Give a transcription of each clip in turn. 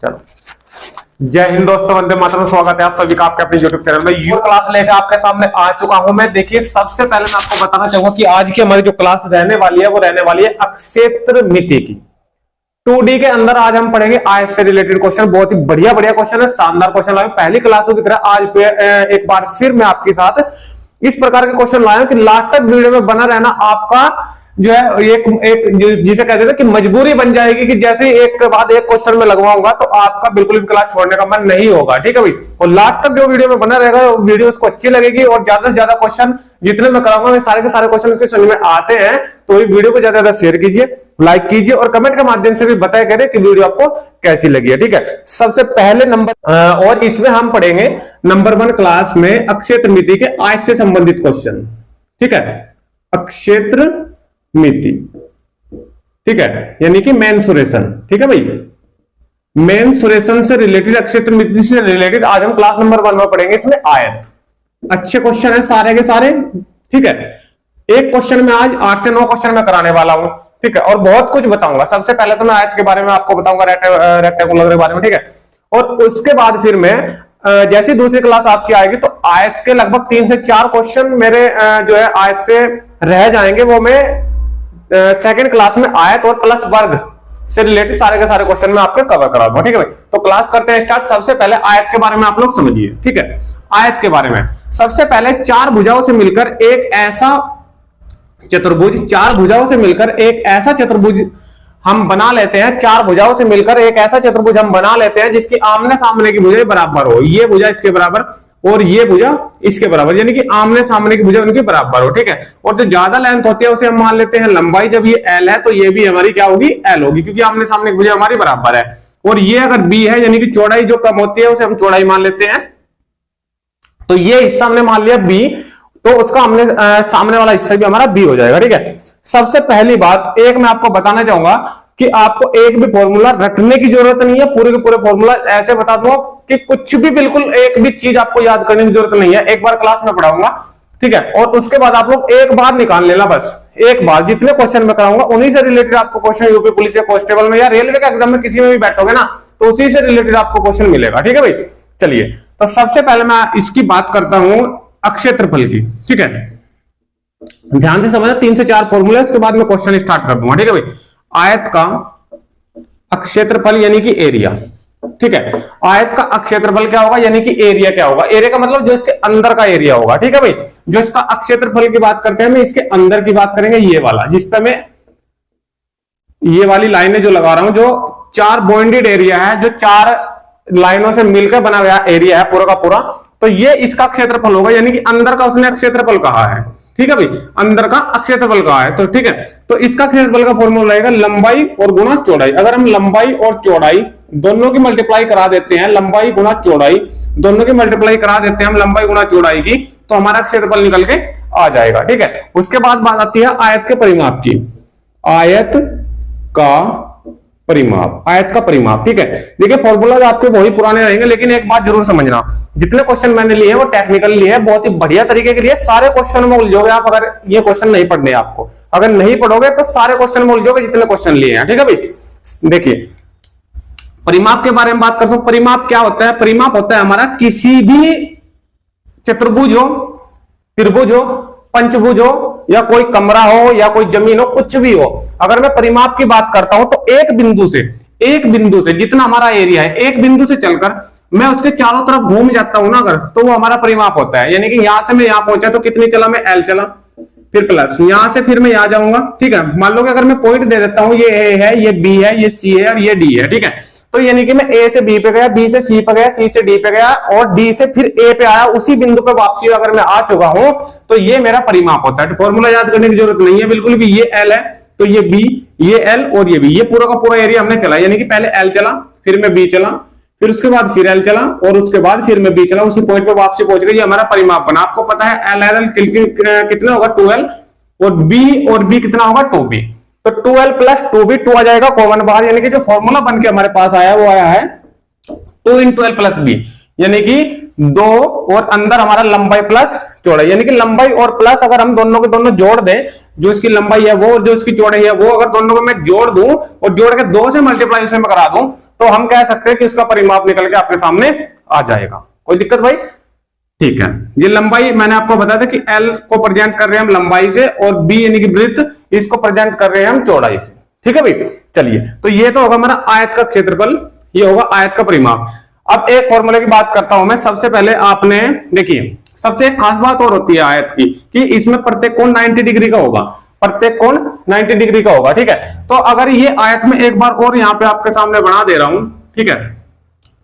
चलो, जय हिंद दोस्तों, वंदे मातरम। स्वागत है आप सभी का आपके अपने यूट्यूब चैनल में। यू क्लास लेकर आपके सामने आ चुका हूं मैं। देखिए, सबसे पहले मैं आपको बताना चाहूंगा कि आज की हमारी जो क्लास रहने वाली है वो रहने वाली है अक्षेत्रमिति की। 2D के अंदर आज हम पढ़ेंगे आयत से रिलेटेड क्वेश्चन। बहुत ही बढ़िया बढ़िया क्वेश्चन है, शानदार क्वेश्चन लाए। पहली क्लासों की तरह आज एक बार फिर मैं आपके साथ इस प्रकार के क्वेश्चन लाया कि लास्ट तक वीडियो में बना रहना आपका जो है एक जिसे कहते थे कि मजबूरी बन जाएगी कि जैसे एक के बाद एक क्वेश्चन में लगवाऊंगा तो आपका बिल्कुल भी क्लास छोड़ने का मन नहीं होगा। ठीक है भाई, और लास्ट तक जो वीडियो में बना रहेगा वीडियो उसको अच्छी लगेगी और ज्यादा से ज्यादा क्वेश्चन जितने मैं कराऊंगा वे सारे के सारे क्वेश्चन उसके समझ में आते हैं। तो ये वीडियो को ज्यादा ज्यादा शेयर कीजिए, लाइक कीजिए और कमेंट के माध्यम से भी बताया करें कि वीडियो आपको कैसी लगी है। ठीक है, सबसे पहले नंबर और इसमें हम पढ़ेंगे नंबर 1 क्लास में अक्षेत्रमिति के आयत से संबंधित क्वेश्चन। ठीक है, अक्षेत्रमिति, ठीक है, यानी कि मेंसुरेशन। ठीक है भाई, मेंसुरेशन से रिलेटेड, अक्षेत्रमिति से रिलेटेड आज हम क्लास नंबर 1 में पढ़ेंगे। इसमें आयत अच्छे क्वेश्चन है सारे के सारे। ठीक है, एक क्वेश्चन में आज 8 से 9 क्वेश्चन में कराने वाला हूं। ठीक है, और बहुत कुछ बताऊंगा। सबसे पहले तो मैं आयत के बारे में आपको बताऊंगा, रेक्टेंगुलर के बारे में। ठीक है, और उसके बाद फिर मैं जैसी दूसरी क्लास आपकी आएगी तो आयत के लगभग 3 से 4 क्वेश्चन मेरे जो है आयत से रह जाएंगे। वो मैं सेकंड क्लास में आयत और प्लस वर्ग से रिलेटेड सारे के सारे क्वेश्चन में आपको कवर करा दूंगा। ठीक है भाई, तो क्लास करते हैं स्टार्ट। सबसे पहले आयत के बारे में आप लोग समझिए। ठीक है, आयत के बारे में सबसे पहले 4 भुजाओं से मिलकर एक ऐसा चतुर्भुज, 4 भुजाओं से मिलकर एक ऐसा चतुर्भुज हम बना लेते हैं। 4 भुजाओं से मिलकर एक ऐसा चतुर्भुज हम बना लेते हैं जिसकी आमने सामने की भुजाएं बराबर हो। ये भुजा इसके बराबर और ये भुजा इसके बराबर, यानी कि आमने सामने की भुजा उनकी बराबर हो। ठीक है, और जो ज्यादा लेंथ होती है उसे हम मान लेते हैं लंबाई। जब ये एल है तो ये भी हमारी क्या होगी, एल होगी, क्योंकि आमने सामने की भुजा हमारी बराबर है। और ये अगर बी है यानी कि चौड़ाई जो कम होती है उसे हम चौड़ाई मान लेते हैं। तो ये हिस्सा हमने मान लिया बी, तो उसका हमने सामने वाला हिस्सा भी हमारा बी हो जाएगा। ठीक है, सबसे पहली बात एक मैं आपको बताना चाहूंगा कि आपको एक भी फॉर्मूला रटने की जरूरत नहीं है। पूरे के पूरे फॉर्मूला ऐसे बता दूंगा कि कुछ भी बिल्कुल एक भी चीज आपको याद करने की जरूरत नहीं है। एक बार क्लास में पढ़ाऊंगा। ठीक है, और उसके बाद आप लोग एक बार निकाल लेना, बस एक बार। जितने क्वेश्चन में कराऊंगा उन्हीं से रिलेटेड आपको क्वेश्चन यूपी पुलिस या कांस्टेबल में या रेलवे के एग्जाम में किसी में भी बैठोगे ना तो उसी से रिलेटेड आपको क्वेश्चन मिलेगा। ठीक है भाई, चलिए तो सबसे पहले मैं इसकी बात करता हूं अक्षेत्रफल की। ठीक है, ध्यान से समझना, 3 से 4 फॉर्मूले, उसके बाद मैं क्वेश्चन स्टार्ट कर दूंगा। ठीक है भाई, आयत का अक्षेत्रफल यानी कि एरिया। ठीक है, आयत का अक्षेत्रफल क्या होगा यानी कि एरिया क्या होगा। एरिया का मतलब जो इसके अंदर का एरिया होगा। ठीक है भाई, जो इसका अक्षेत्रफल की बात करते हैं मैं इसके अंदर की बात करेंगे, ये वाला जिसपे मैं ये वाली लाइनें जो लगा रहा हूं, जो 4 बॉन्डेड एरिया है, जो 4 लाइनों से मिलकर बना हुआ एरिया है पूरा का पूरा, तो ये इसका क्षेत्रफल होगा। यानी कि अंदर का उसने क्षेत्रफल कहा है। ठीक है भाई, अंदर का क्षेत्रफल कहा है। तो ठीक है, तो इसका क्षेत्रफल का फॉर्मूला रहेगा लंबाई और गुणा चौड़ाई। अगर हम लंबाई और चौड़ाई दोनों की मल्टीप्लाई करा देते हैं, लंबाई गुणा चौड़ाई दोनों की मल्टीप्लाई करा देते हैं हम लंबाई गुणा चौड़ाई की, तो हमारा क्षेत्रफल निकल के आ जाएगा। ठीक है, उसके बाद बात आती है आयत के परिमाप की। आयत का परिमाप, आयत का परिमाप। ठीक है, देखिए फॉर्मूला आपके वही पुराने रहेंगे, लेकिन एक बात जरूर समझना, जितने क्वेश्चन मैंने लिए हैं वो टेक्निकल लिए हैं, बहुत ही बढ़िया तरीके के लिए। सारे क्वेश्चन में उलझोगे आप अगर ये क्वेश्चन नहीं पढ़ने आपको। अगर नहीं पढ़ोगे तो सारे क्वेश्चन में उलझोगे जितने क्वेश्चन लिए हैं। ठीक है भाई, देखिए परिमाप के बारे में बात करता हूं। परिमाप क्या होता है? परिमाप होता है हमारा किसी भी चतुर्भुज हो, त्रिभुज हो, पंचभुज हो या कोई कमरा हो या कोई जमीन हो, कुछ भी हो, अगर मैं परिमाप की बात करता हूं तो एक बिंदु से जितना हमारा एरिया है, एक बिंदु से चलकर मैं उसके चारों तरफ घूम जाता हूं ना अगर, तो वो हमारा परिमाप होता है। यानी कि यहां से मैं यहां पहुंचा तो कितनी चला मैं, एल चला, फिर प्लस यहां से फिर मैं यहां जाऊंगा। ठीक है, मान लो कि अगर मैं पॉइंट दे देता हूं, ये ए है, ये बी है, ये सी है और ये डी है। ठीक है, तो यानी कि मैं ए से बी पे गया, बी से सी पे गया, सी से डी पे गया और डी से फिर ए पे आया, उसी बिंदु पे वापसी अगर मैं आ चुका हूं तो ये मेरा परिमाप होता है। फॉर्मूला याद करने की जरूरत नहीं है बिल्कुल भी। ये एल है तो ये बी, ये एल और ये बी, ये पूरा का पूरा एरिया हमने चला। यानी कि पहले एल चला, फिर मैं बी चला, फिर उसके बाद फिर एल चला और उसके बाद फिर मैं बी चला, उसी पॉइंट पे वापसी पहुंच गई। ये हमारा परिमाप बना। आपको पता है एल एल कितना होगा, 2l, और बी कितना होगा, 2b। तो 2l प्लस 2b, 2 आ जाएगा कॉमन बाहर। यानी कि जो फॉर्मूला बन के हमारे पास आया वो आया है 2 × l प्लस b, यानी कि 2 और अंदर हमारा लंबाई प्लस चौड़ाई। यानी कि लंबाई और प्लस अगर हम दोनों के दोनों जोड़ दें, जो इसकी लंबाई है वो और जो इसकी चौड़ाई है वो, अगर दोनों को मैं जोड़ दूं और जोड़ के 2 से मल्टीप्लाई उसमें करा दूं तो हम कह सकते हैं कि उसका परिमाप निकल के आपके सामने आ जाएगा। कोई दिक्कत भाई? ठीक है, ये लंबाई मैंने आपको बताया था कि L को प्रेजेंट कर रहे हैं हम लंबाई से और B यानी कि वृत्त इसको प्रेजेंट कर रहे हैं हम चौड़ाई से। ठीक है भाई, चलिए तो ये तो होगा हमारा आयत का क्षेत्रफल, ये होगा आयत का परिमाप। अब एक फॉर्मूले की बात करता हूं मैं। सबसे पहले आपने देखिए, सबसे एक खास बात और होती है आयत की कि इसमें प्रत्येक कोण 90 डिग्री का होगा, प्रत्येक कोण 90 डिग्री का होगा। ठीक है, तो अगर ये आयत में एक बार और यहां पे आपके सामने बना दे रहा हूं, ठीक है,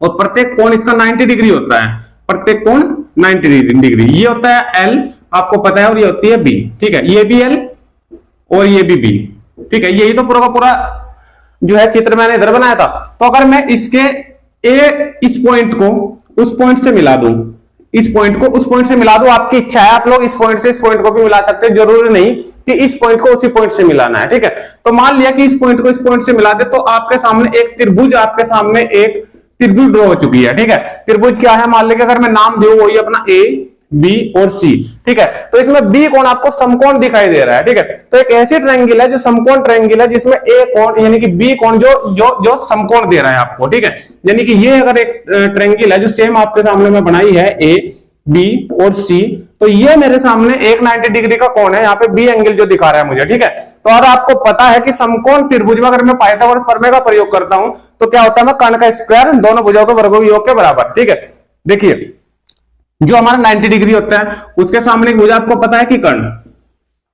और प्रत्येक कोण इसका 90 डिग्री होता है, प्रत्येक कोण 90 डिग्री, ये होता है L आपको पता है, और ये होती है B। ठीक है, ये भी L और ये भी B। ठीक है, यही तो पूरा का पूरा जो है चित्र मैंने इधर बनाया था। तो अगर मैं इसके इस पॉइंट को उस पॉइंट से मिला दूं, इस पॉइंट को उस पॉइंट से मिला दूं, आपकी इच्छा है, आप लोग इस पॉइंट से इस पॉइंट को भी मिला सकते हैं, जरूरी नहीं कि इस पॉइंट को उसी पॉइंट से मिलाना है। ठीक है, तो मान लिया कि इस पॉइंट को इस पॉइंट से मिला दे तो आपके सामने एक त्रिभुज, आपके सामने एक त्रिभुज ड्रॉ हो चुकी है। ठीक है, त्रिभुज क्या है मान लिया, अगर मैं नाम दूं वही अपना A B और C। ठीक है, तो इसमें B कोण आपको समकोण दिखाई दे रहा है। ठीक है, तो एक ऐसी ट्रायंगल है जो समकोण ट्रायंगल है जिसमें A कोण यानी कि B कोण जो जो जो समकोण दे रहा है आपको। ठीक है, यानी कि ये अगर एक ट्रायंगल है जो सेम आपके सामने में बनाई है A B और C, तो ये मेरे सामने एक 90 डिग्री का कोण है, यहाँ पे B एंगल जो दिखा रहा है मुझे। ठीक है, तो और आपको पता है कि समकोण त्रिभुज में अगर मैं पाइथागोरस प्रमेय का प्रयोग करता हूं तो क्या होता है, मैं कर्ण का स्क्वायर दोनों भुजाओं के वर्गों के योग के बराबर। ठीक है, देखिए जो हमारा 90 डिग्री होता है उसके सामने की भुजा आपको पता है कि कर्ण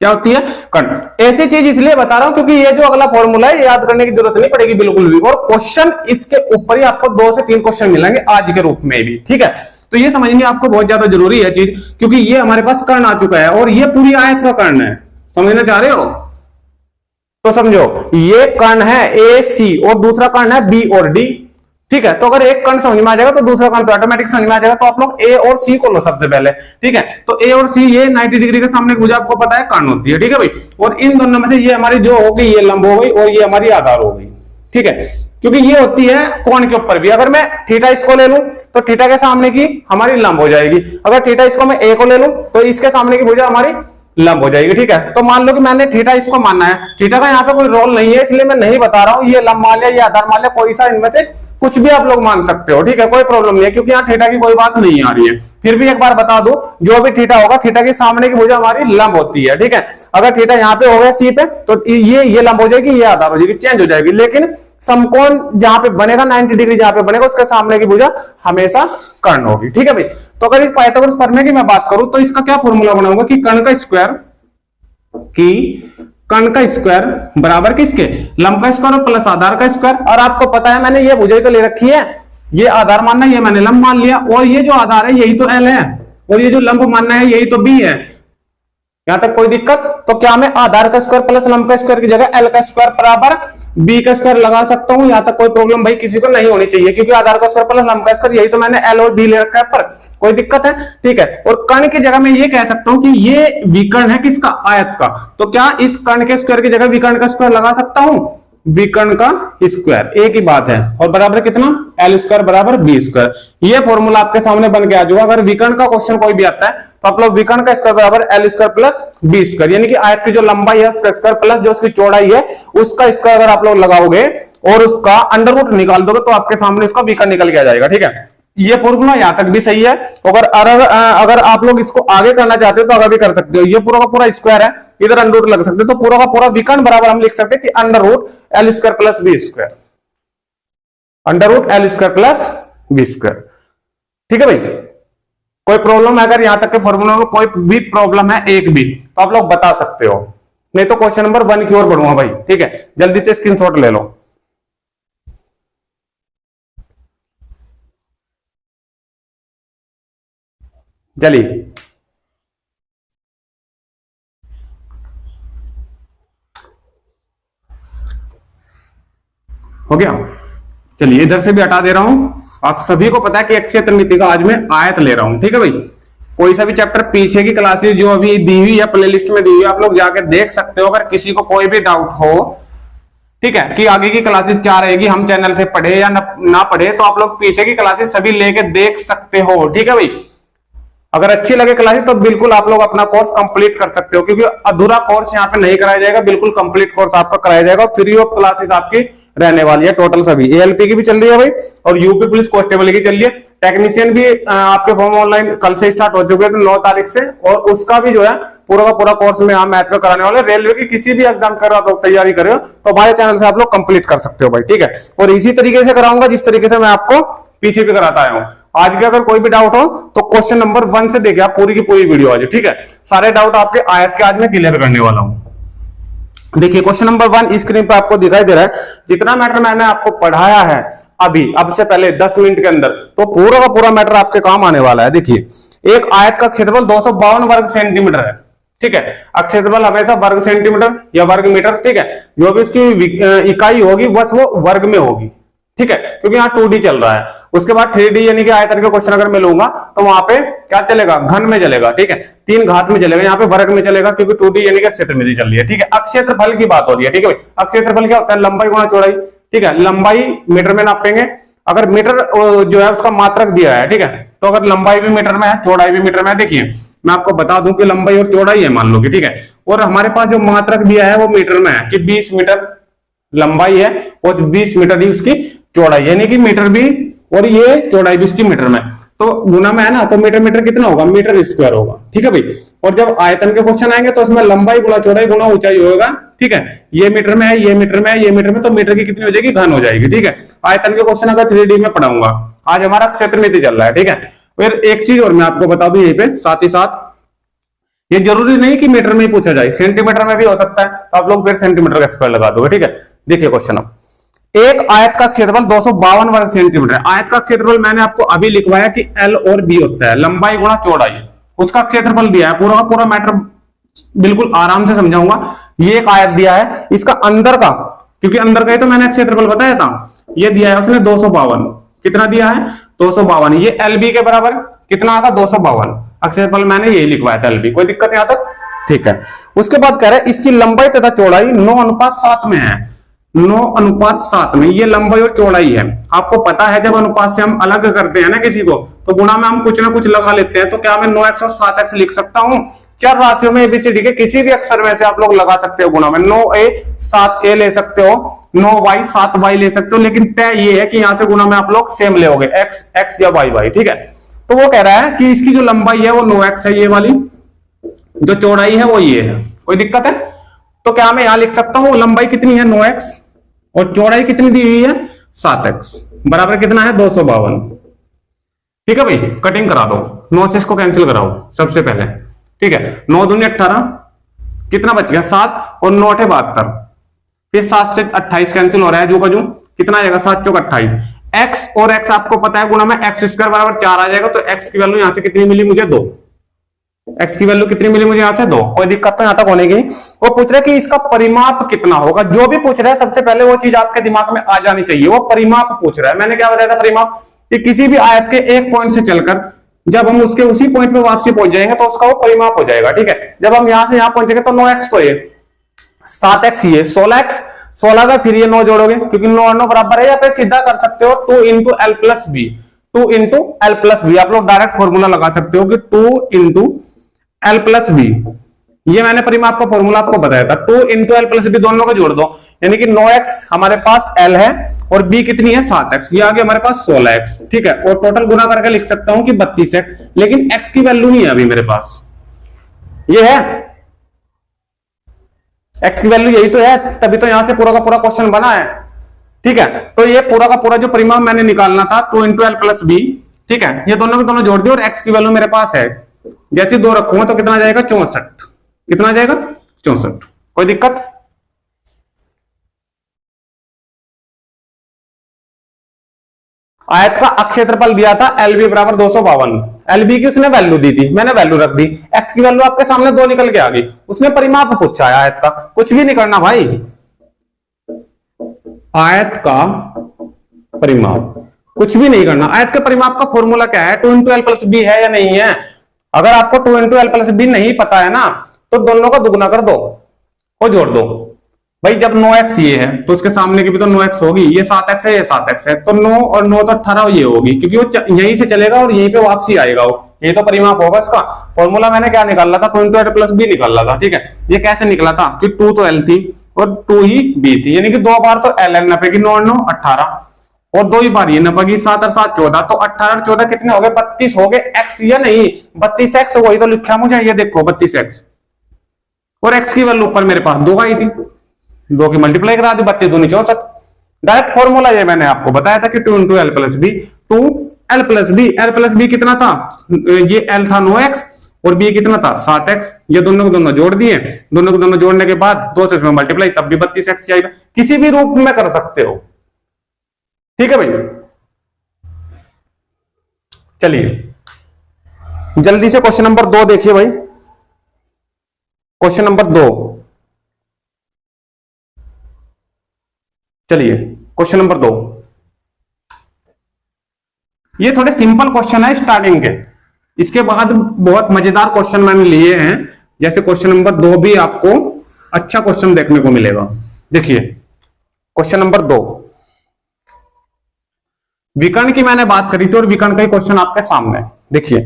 क्या होती है, कर्ण। ऐसी चीज इसलिए बता रहा हूं क्योंकि ये जो अगला फॉर्मूला है याद करने की जरूरत नहीं पड़ेगी बिल्कुल भी, और क्वेश्चन इसके ऊपर ही आपको 2 से 3 क्वेश्चन मिलेंगे आज के रूप में भी। ठीक है, तो ये समझनी आपको बहुत ज्यादा जरूरी है चीज, क्योंकि ये हमारे पास कर्ण आ चुका है और ये पूरी आयत का कर्ण है। समझना चाह रहे हो तो समझो, ये कर्ण है AC और दूसरा कर्ण है B और D। ठीक है, तो अगर एक कर्ण समझ में आ जाएगा तो दूसरा कर्ण तो ऑटोमेटिक समझ में आ जाएगा। तो आप लोग A और C को लो सबसे पहले। ठीक है, तो A और C ये 90 डिग्री के सामने भुजा आपको पता है कर्ण होती है। ठीक है भाई, और इन दोनों में से ये हमारी जो हो गई, ये लंब हो गई और ये हमारी आधार हो गई। ठीक है, क्योंकि ये होती है कोण के ऊपर भी। अगर मैं थीटा इसको ले लूं तो थीटा के सामने की हमारी लंब हो जाएगी, अगर थीटा इसको मैं A को ले लूं तो इसके सामने की भुजा हमारी लंब हो जाएगी। ठीक है, तो मान लो कि मैंने थीटा इसको मानना है, थीटा का यहाँ पे कोई रोल नहीं है इसलिए मैं नहीं बता रहा हूं, ये लंब मान लिया, ये आधार मान लिया, कोई सा इनमें से कुछ भी आप लोग मान सकते हो। ठीक है, कोई प्रॉब्लम नहीं है क्योंकि यहाँ थीटा की कोई बात नहीं आ रही है। फिर भी एक बार बता दूं, जो भी थीटा होगा थीटा के सामने की भुजा हमारी लंब होती है। ठीक है, अगर थीटा यहाँ पे हो गया C पे तो ये लंब हो जाएगी, ये आधार हो जाएगी, चेंज हो जाएगी, लेकिन समकोण जहां पे बनेगा 90 डिग्री जहां पे बनेगा उसके सामने की भुजा हमेशा कर्ण होगी। ठीक है भाई, तो अगर इस पाइथागोरस प्रमेय की मैं बात करूं तो इसका क्या फॉर्मूला बनाऊंगा कि कर्ण का स्क्वायर बराबर किसके, लंब का स्क्वायर और प्लस आधार का स्क्वायर। और आपको पता है मैंने ये भुजा तो ले रखी है, ये आधार मानना है, ये मैंने लंब मान लिया, और ये जो आधार है यही तो L है और ये जो लंब मानना है यही तो B है। यहां तक कोई दिक्कत? तो क्या मैं आधार का स्क्वायर प्लस लंब का स्क्वायर की जगह L का स्क्वायर बराबर B का स्क्वायर लगा सकता हूं? यहां तक कोई प्रॉब्लम भाई किसी को नहीं होनी चाहिए, क्योंकि आधार का स्क्वायर प्लस लंब का स्क्वायर यही तो मैंने L और B ले रखा है, पर कोई दिक्कत है? ठीक है, और कर्ण की जगह मैं ये कह सकता हूं कि ये विकर्ण है किसका, आयत का, तो क्या इस कर्ण के स्क्वायर की जगह विकर्ण का स्क्वायर लगा सकता हूं? विकर्ण का स्क्वायर, एक ही बात है, और बराबर कितना, L स्क्वायर बराबर B स्क्वायर। ये फॉर्मूला आपके सामने बन के आ जाएगा। अगर विकर्ण का क्वेश्चन कोई भी आता है तो आप लोग विकर्ण का स्क्वायर बराबर L square plus B square, यानी कि आयत की जो लंबाई है उसका स्क्वायर प्लस जो उसकी चौड़ाई है उसका स्क्वायर अगर आप लोग लगाओगे और उसका अंडर रूट निकाल दोगे तो आपके सामने उसका विकर्ण निकल के आ जाएगा। ठीक है, ये फॉर्मूला यहां तक भी सही है। अगर आप लोग इसको आगे करना चाहते हो तो आगे भी कर सकते हो। ये पूरा का पूरा स्क्वायर है, इधर अंडर रूट लग सकते हो, तो पूरा का पूरा विकर्ण बराबर हम लिख सकते हैं कि under root L square plus B square, under root L square plus B square. ठीक है भाई, कोई प्रॉब्लम है? अगर यहां तक के फॉर्मूला में कोई भी प्रॉब्लम है एक भी तो आप लोग बता सकते हो, नहीं तो क्वेश्चन नंबर 1 की ओर बढ़ूंगा भाई। ठीक है, जल्दी से स्क्रीनशॉट ले लो। चलिए हो गया, चलिए इधर से भी हटा दे रहा हूं। आप सभी को पता है कि अक्षय त्रिमिति का आज मैं आयत ले रहा हूं। ठीक है भाई, कोई सा भी चैप्टर पीछे की क्लासेस जो अभी दी हुई है प्लेलिस्ट में दी हुई है आप लोग जाके देख सकते हो। अगर किसी को कोई भी डाउट हो, ठीक है, कि आगे की क्लासेस क्या रहेगी, हम चैनल से पढ़े या ना पढ़े, तो आप लोग पीछे की क्लासेस सभी लेके देख सकते हो। ठीक है भाई, अगर अच्छी लगे क्लासेस तो बिल्कुल आप लोग अपना कोर्स कंप्लीट कर सकते हो, क्योंकि अधूरा कोर्स यहाँ पे नहीं कराया जाएगा, बिल्कुल कंप्लीट कोर्स आपका कराया जाएगा। फ्री ऑफ क्लासेस आपकी रहने वाली है टोटल सभी। एएलपी की भी चल रही है भाई, और यूपी पुलिस कांस्टेबल की चल रही है। टेक्नीशियन भी आपके फॉर्म ऑनलाइन कल से स्टार्ट हो चुके हैं 9 तारीख से, और उसका भी जो है पूरा का पूरा कोर्स में यहाँ मैथ का कराने वाले। रेलवे की किसी भी एग्जाम कर रहे हो आप लोग, तैयारी कर रहे हो, तो हमारे चैनल से आप लोग कंप्लीट कर सकते हो भाई, ठीक है। और इसी तरीके से कराऊंगा जिस तरीके से मैं आपको पीछे भी कराता आया हूं। आज के अगर कोई भी डाउट हो तो क्वेश्चन नंबर 1 से देखिए आप पूरी की पूरी वीडियो आज, ठीक है। सारे डाउट आपके आयत के आज मैं क्लियर करने वाला हूं। देखिए क्वेश्चन नंबर 1 स्क्रीन पर आपको दिखाई दे रहा है। जितना मैटर मैंने आपको पढ़ाया है अभी, अब से पहले 10 मिनट के अंदर, तो पूरा का पूरा मैटर आपके काम आने वाला है। देखिए एक आयत का क्षेत्रफल 252 वर्ग सेंटीमीटर है, ठीक है। क्षेत्रफल हमेशा वर्ग सेंटीमीटर या वर्ग मीटर, ठीक है। जो भी उसकी इकाई होगी बस वो वर्ग में होगी, ठीक है, क्योंकि यहाँ 2D चल रहा है। उसके बाद 3D यानी कि आयतन के क्वेश्चन अगर मैं लूंगा तो वहां पे क्या चलेगा, घन में चलेगा, ठीक है, 3 घात में चलेगा, यहाँ पे वर्ग में चलेगा, क्योंकि 2D यानी कि क्षेत्रमिति चल रही है, ठीक है। अक्षेत्रफल की बात हो रही है, ठीक है भाई। अक्षेत्रफल क्या होता है, लंबाई गुणा चौड़ाई, ठीक है। लंबाई मीटर में नापेंगे, अगर मीटर जो है उसका मात्रक दिया है, ठीक है, तो अगर लंबाई भी मीटर में है चौड़ाई भी मीटर में है। देखिए मैं आपको बता दूं कि लंबाई और चौड़ाई है मान लो कि, ठीक है, और हमारे पास जो मात्रक दिया है वो मीटर में है कि 20 मीटर लंबाई है और 20 मीटर ही उसकी चौड़ाई, यानी कि मीटर भी और ये चौड़ाई भी इसकी मीटर में, तो गुना में है ना, तो मीटर मीटर कितना होगा, मीटर स्क्वायर होगा, ठीक है भाई। और जब आयतन के क्वेश्चन आएंगे तो उसमें लंबाई गुणा चौड़ाई गुणा ऊंचाई होगा, ठीक है। ये मीटर में है, ये मीटर में है, ये मीटर में, तो मीटर की कितनी हो जाएगी, घन हो जाएगी, ठीक है। आयतन के क्वेश्चन अगर 3D में पढ़ाऊंगा, आज हमारा क्षेत्रमिति चल रहा है, ठीक है। फिर एक चीज और मैं आपको बता दूं यहीं पे साथ ही साथ, ये जरूरी नहीं कि मीटर में ही पूछा जाए, सेंटीमीटर में भी हो सकता है, तो आप लोग फिर सेंटीमीटर का स्क्वायर लगा दोगे, ठीक है। देखिए क्वेश्चन, अब एक आयत का क्षेत्रफल 252 वर्ग सेंटीमीटर है। आयत का क्षेत्रफल मैंने आपको अभी लिखवाया कि L और B होता है, लंबाई गुणा चौड़ाई, उसका क्षेत्रफल दिया है। पूरा का पूरा मैटर बिल्कुल आराम से समझाऊंगा। ये एक आयत दिया है, इसका अंदर का, क्योंकि अंदर का ही तो मैंने क्षेत्रफल बताया था, ये दिया है उसने 252, कितना दिया है 252, ये LB के बराबर कितना आगा 252, क्षेत्रफल मैंने यही लिखवाया था LB, कोई दिक्कत यहां तक, ठीक है। उसके बाद कह रहे हैं इसकी लंबाई तथा चौड़ाई 9:7 में है, 9:7 में ये लंबाई और चौड़ाई है। आपको पता है जब अनुपात से हम अलग करते हैं ना किसी को, तो गुणा में हम कुछ ना कुछ लगा लेते हैं, तो क्या मैं 9x और 7x लिख सकता हूं। चार राशियों में ABCD के किसी भी अक्षर में से आप लोग लगा सकते हो गुणा में, 9A 7A ले सकते हो, 9Y 7Y ले सकते हो, लेकिन तय ये है कि यहां से गुणा में आप लोग सेम ले, x या y, ठीक है। तो वो कह रहा है कि इसकी जो लंबाई है वो 9x है ये वाली, जो चौड़ाई है वो ये है, कोई दिक्कत है। तो क्या मैं यहां लिख सकता हूं लंबाई कितनी है 9x और चौड़ाई कितनी दी हुई है 7x, बराबर कितना है 252, ठीक है भाई। कटिंग करा दो, 9 से इसको कैंसिल कराओ सबसे पहले, ठीक है। 9 दूनी 18, कितना बच गया 7 और 9 8 72, फिर 7 से 28 कैंसिल हो रहा है जो का जो, कितना आ जाएगा 7 चौक 28, x और x आपको पता है गुणा में x स्क्वायर बराबर 4 आ जाएगा, तो x की वैल्यू यहां से कितनी मिली मुझे 2, x की वैल्यू कितनी मिली मुझे यहां से 2, कोई दिक्कत तो यहां तक होने की। वो पूछ रहे कि इसका परिमाप कितना होगा, जो भी पूछ रहा है सबसे पहले वो चीज आपके दिमाग में आ जानी चाहिए, वो परिमाप पूछ रहा है। मैंने क्या बताया था परिमाप, कि किसी भी आयत के एक पॉइंट से चलकर जब हम उसके उसी पॉइंट पे वापसी पहुंच जाएंगे तो उसका वो परिमाप हो जाएगा, ठीक है। जब हम यहां से यहां पहुंचेंगे तो 9x तो ये 7x ये 16x, 16 का फिर ये 9 जोड़ोगे क्योंकि 9 और 9 बराबर है, या फिर सीधा कर सकते हो 2 into L plus B, 2 into L plus B, आप लोग डायरेक्ट फॉर्मूला लगा सकते हो कि 2 इंटू एल प्लस बी, ये मैंने परिमाप का फॉर्मूला आपको बताया था, 2 इंटू एल प्लस बी दोनों को जोड़ दो, यानी कि 9x हमारे पास l है और b कितनी है 7x, ये आगे हमारे पास 16x, ठीक है। और टोटल गुना करके लिख सकता हूं कि 32x, लेकिन x की वैल्यू नहीं है अभी मेरे पास, ये है x की वैल्यू यही तो है, तभी तो यहां से पूरा का पूरा क्वेश्चन बना है, ठीक है। तो ये पूरा का पूरा जो परिमाप मैंने निकालना था 2 इंटू एल प्लस बी, ठीक है, ये दोनों के दोनों जोड़ दिए और x की वैल्यू मेरे पास है, जैसे 2 रखूंगा तो कितना आ जाएगा 64, कितना आ जाएगा 64, कोई दिक्कत। आयत का अक्षेत्रफल दिया था LB बराबर 252, LB की उसने वैल्यू दी थी, मैंने वैल्यू रख दी, x की वैल्यू आपके सामने 2 निकल के आ गई, उसने परिमाप पूछा है आयत का, कुछ भी नहीं करना भाई, आयत का परिमाप कुछ भी नहीं करना। आयत के परिमाप का फॉर्मूला क्या है, 2 इंटू एल प्लस बी है या नहीं है। अगर आपको 2 इंटू एल प्लस बी नहीं पता है ना, तो दोनों का दुगुना कर दो और जोड़ दो, भाई जब 9x ये है तो उसके सामने की भी तो 9x होगी, ये 7x है, ये 7x है, तो 9 और 9 तो 18 ये होगी, क्योंकि वो यहीं से चलेगा और यहीं पे वापसी आएगा वो, ये तो परिमाप होगा इसका। फॉर्मूला मैंने क्या निकाला था, 2 × l + b निकाला था, ठीक है। ये कैसे निकला था कि 2 तो l थी और 2 ही b थी, यानी कि 2 बार तो ln नपेगी, 9 और 9 18, और 2 ही बार ये नपेगी, 7 और 7 14, तो 18 और 14 कितने हो गए, 32 हो गए। x या नहीं 32x, वही तो लिखा मुझे, ये देखो 32x, और x की वैल्यू ऊपर मेरे पास 2 आई थी, 2 की मल्टीप्लाई करा दी, 32 दूनी 64। डायरेक्ट फॉर्मूला ये मैंने आपको बताया था कि 2 × l + b, 2l + b, l + b कितना था, ये l था 9x और b कितना था 7x, ये दोनों को दोनों जोड़ दिए, दोनों को दोनों जोड़ने के बाद 2 से इसमें मल्टीप्लाई, तब भी 32x आएगा। किसी भी रूप में कर सकते हो, ठीक है भाई। चलिए जल्दी से क्वेश्चन नंबर 2 देखिए भाई, क्वेश्चन नंबर 2, चलिए क्वेश्चन नंबर 2, ये थोड़े सिंपल क्वेश्चन है स्टार्टिंग के, इसके बाद बहुत मजेदार क्वेश्चन मैंने लिए हैं, जैसे क्वेश्चन नंबर 2 भी आपको अच्छा क्वेश्चन देखने को मिलेगा। देखिए क्वेश्चन नंबर 2, विकर्ण की मैंने बात करी थी और विकर्ण का ही क्वेश्चन आपके सामने है। देखिए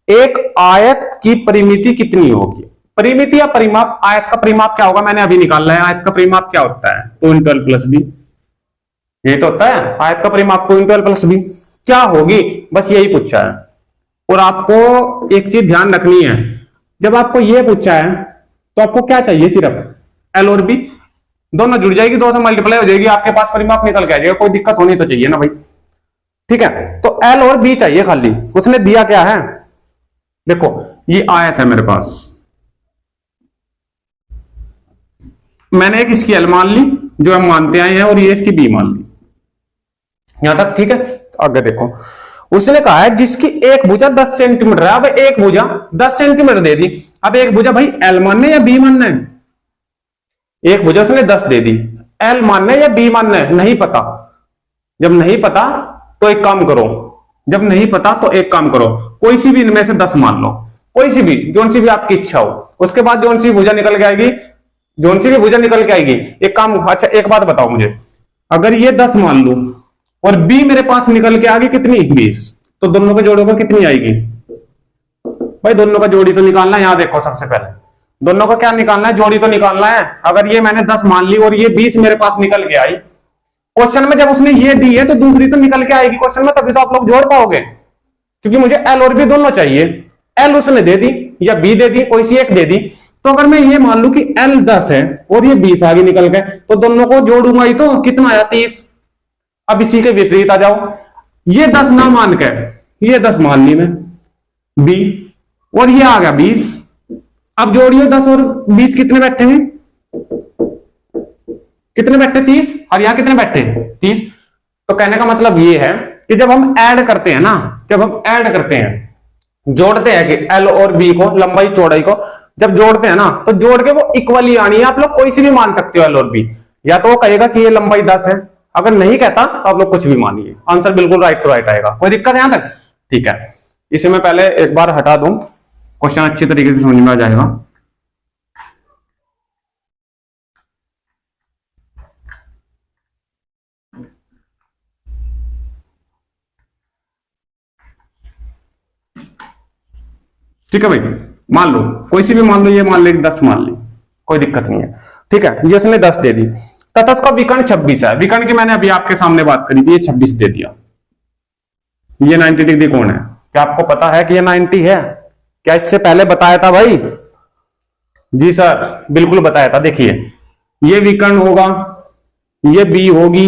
एक आयत की परिमिति कितनी होगी, परिमिति या परिमाप, आयत का परिमाप क्या होगा मैंने अभी निकाला है। आयत का परिमाप क्या होता है, 2 × l + b, ये तो होता है आयत का परिमाप 2 × l + b, क्या होगी, बस यही पूछा है। और आपको एक चीज ध्यान रखनी है, जब आपको ये पूछा है तो आपको क्या चाहिए, सिर्फ l और b दोनों जुड़ जाएगी, 2 से मल्टीप्लाई हो जाएगी, आपके पास परिमाप निकल के आ जाएगा, कोई दिक्कत होनी तो चाहिए ना भाई, ठीक है। तो l और b चाहिए खाली, उसने दिया क्या है, देखो ये आयत है मेरे पास, मैंने एक इसकी l मान ली जो हम मानते आए हैं, और ये इसकी b मान ली, यहां तक ठीक है। आगे देखो, उसने कहा है जिसकी एक भुजा 10 सेंटीमीटर है, अब एक भुजा 10 सेंटीमीटर दे दी, अब एक भुजा भाई l मानने या b मानना है, एक भुजा उसने 10 दे दी, l मानना है या b मानना है, नहीं पता। जब नहीं पता तो एक काम करो, जब नहीं पता तो एक काम करो, कोई सी भी इनमें से 10 मान लो, कोई सी भी, जोन सी भी आपकी इच्छा हो, उसके बाद जोन सी भुजा निकल के आएगी, जोन सी भी भुजा निकल के आएगी, एक काम, अच्छा एक बात बताओ मुझे, अगर ये 10 मान लू और b मेरे पास निकल के आ गई कितनी 20, तो दोनों के जोड़ों का कितनी आएगी भाई, दोनों का जोड़ी तो निकालना है। यहां देखो सबसे पहले दोनों का क्या निकालना है, जोड़ी तो निकालना है। अगर ये मैंने 10 मान ली और ये 20 मेरे पास निकल के आई, क्वेश्चन में जब उसने ये दी है तो दूसरी तो निकल के आएगी क्वेश्चन में, तभी तो आप लोग जोड़ पाओगे, क्योंकि मुझे l और b दोनों चाहिए। l उसने दे दी या b दे दी, कोई सी एक दे दी, तो अगर मैं ये मान लू कि l 10 है और ये 20 आगे निकल गए, तो दोनों को जोड़ूंगा ही तो कितना आया 30। अब इसी के विपरीत आ जाओ, ये 10 ना मान के ये 10 मान ली मैं b, और ये आ गया 20, अब जोड़िए 10 और 20 कितने बैठे हैं, कितने बैठे 30, और यहां कितने बैठे 30। तो कहने का मतलब ये है कि जब हम ऐड करते हैं ना, जब हम ऐड करते हैं, जोड़ते हैं कि l और b को, लंबाई चौड़ाई को जब जोड़ते हैं ना, तो जोड़ के वो इक्वली आनी है। आप लोग कोई सी भी मान सकते हो l और b, या तो वो कहेगा कि ये लंबाई 10 है, अगर नहीं कहता तो आप लोग कुछ भी मानिए, आंसर बिल्कुल राइट टू राइट आएगा। कोई दिक्कत है यहां तक, ठीक है। इसे मैं पहले एक बार हटा दूं, क्वेश्चन अच्छी तरीके से समझ में आ जाएगा। ठीक है भाई, मान लो कोई सी भी मान लो, ये मान लो 10 मान ली, कोई दिक्कत नहीं है, ठीक है। ये उसने 10 दे दी, तथा उसका विकर्ण 26 है। विकर्ण की मैंने अभी आपके सामने बात करी थी, ये 26 दे दिया। ये 90 डिग्री कौन है, क्या आपको पता है कि ये 90 है, क्या इससे पहले बताया था भाई? जी सर बिल्कुल बताया था। देखिए ये विकर्ण होगा, ये बी होगी,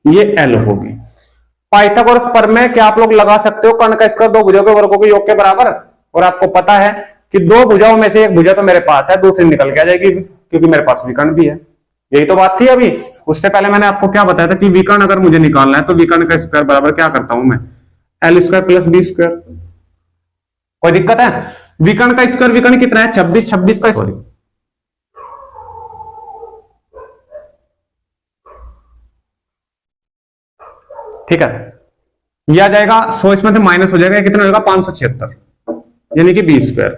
ये एल होगी। पाइथागोरस प्रमेय क्या आप लोग लगा सकते हो, कर्ण का स्क्वायर दो भुजाओं के वर्गों के योग के बराबर, और आपको पता है कि दो भुजाओं में से एक भुजा तो मेरे पास है, दूसरी निकल के आ जाएगी क्योंकि मेरे पास विकर्ण भी है। यही तो बात थी अभी, उससे पहले मैंने आपको क्या बताया था कि विकर्ण अगर मुझे निकालना है तो विकर्ण का स्क्वायर बराबर क्या करता हूं मैं, L square plus B square. कोई दिक्कत है? विकर्ण का स्क्वायर, विकर्ण कितना है 26, 26 का सॉरी ठीक है, यह आ जाएगा 100, इसमें से माइनस हो जाएगा, कितना होगा 576 यानी कि बी स्क्वायर।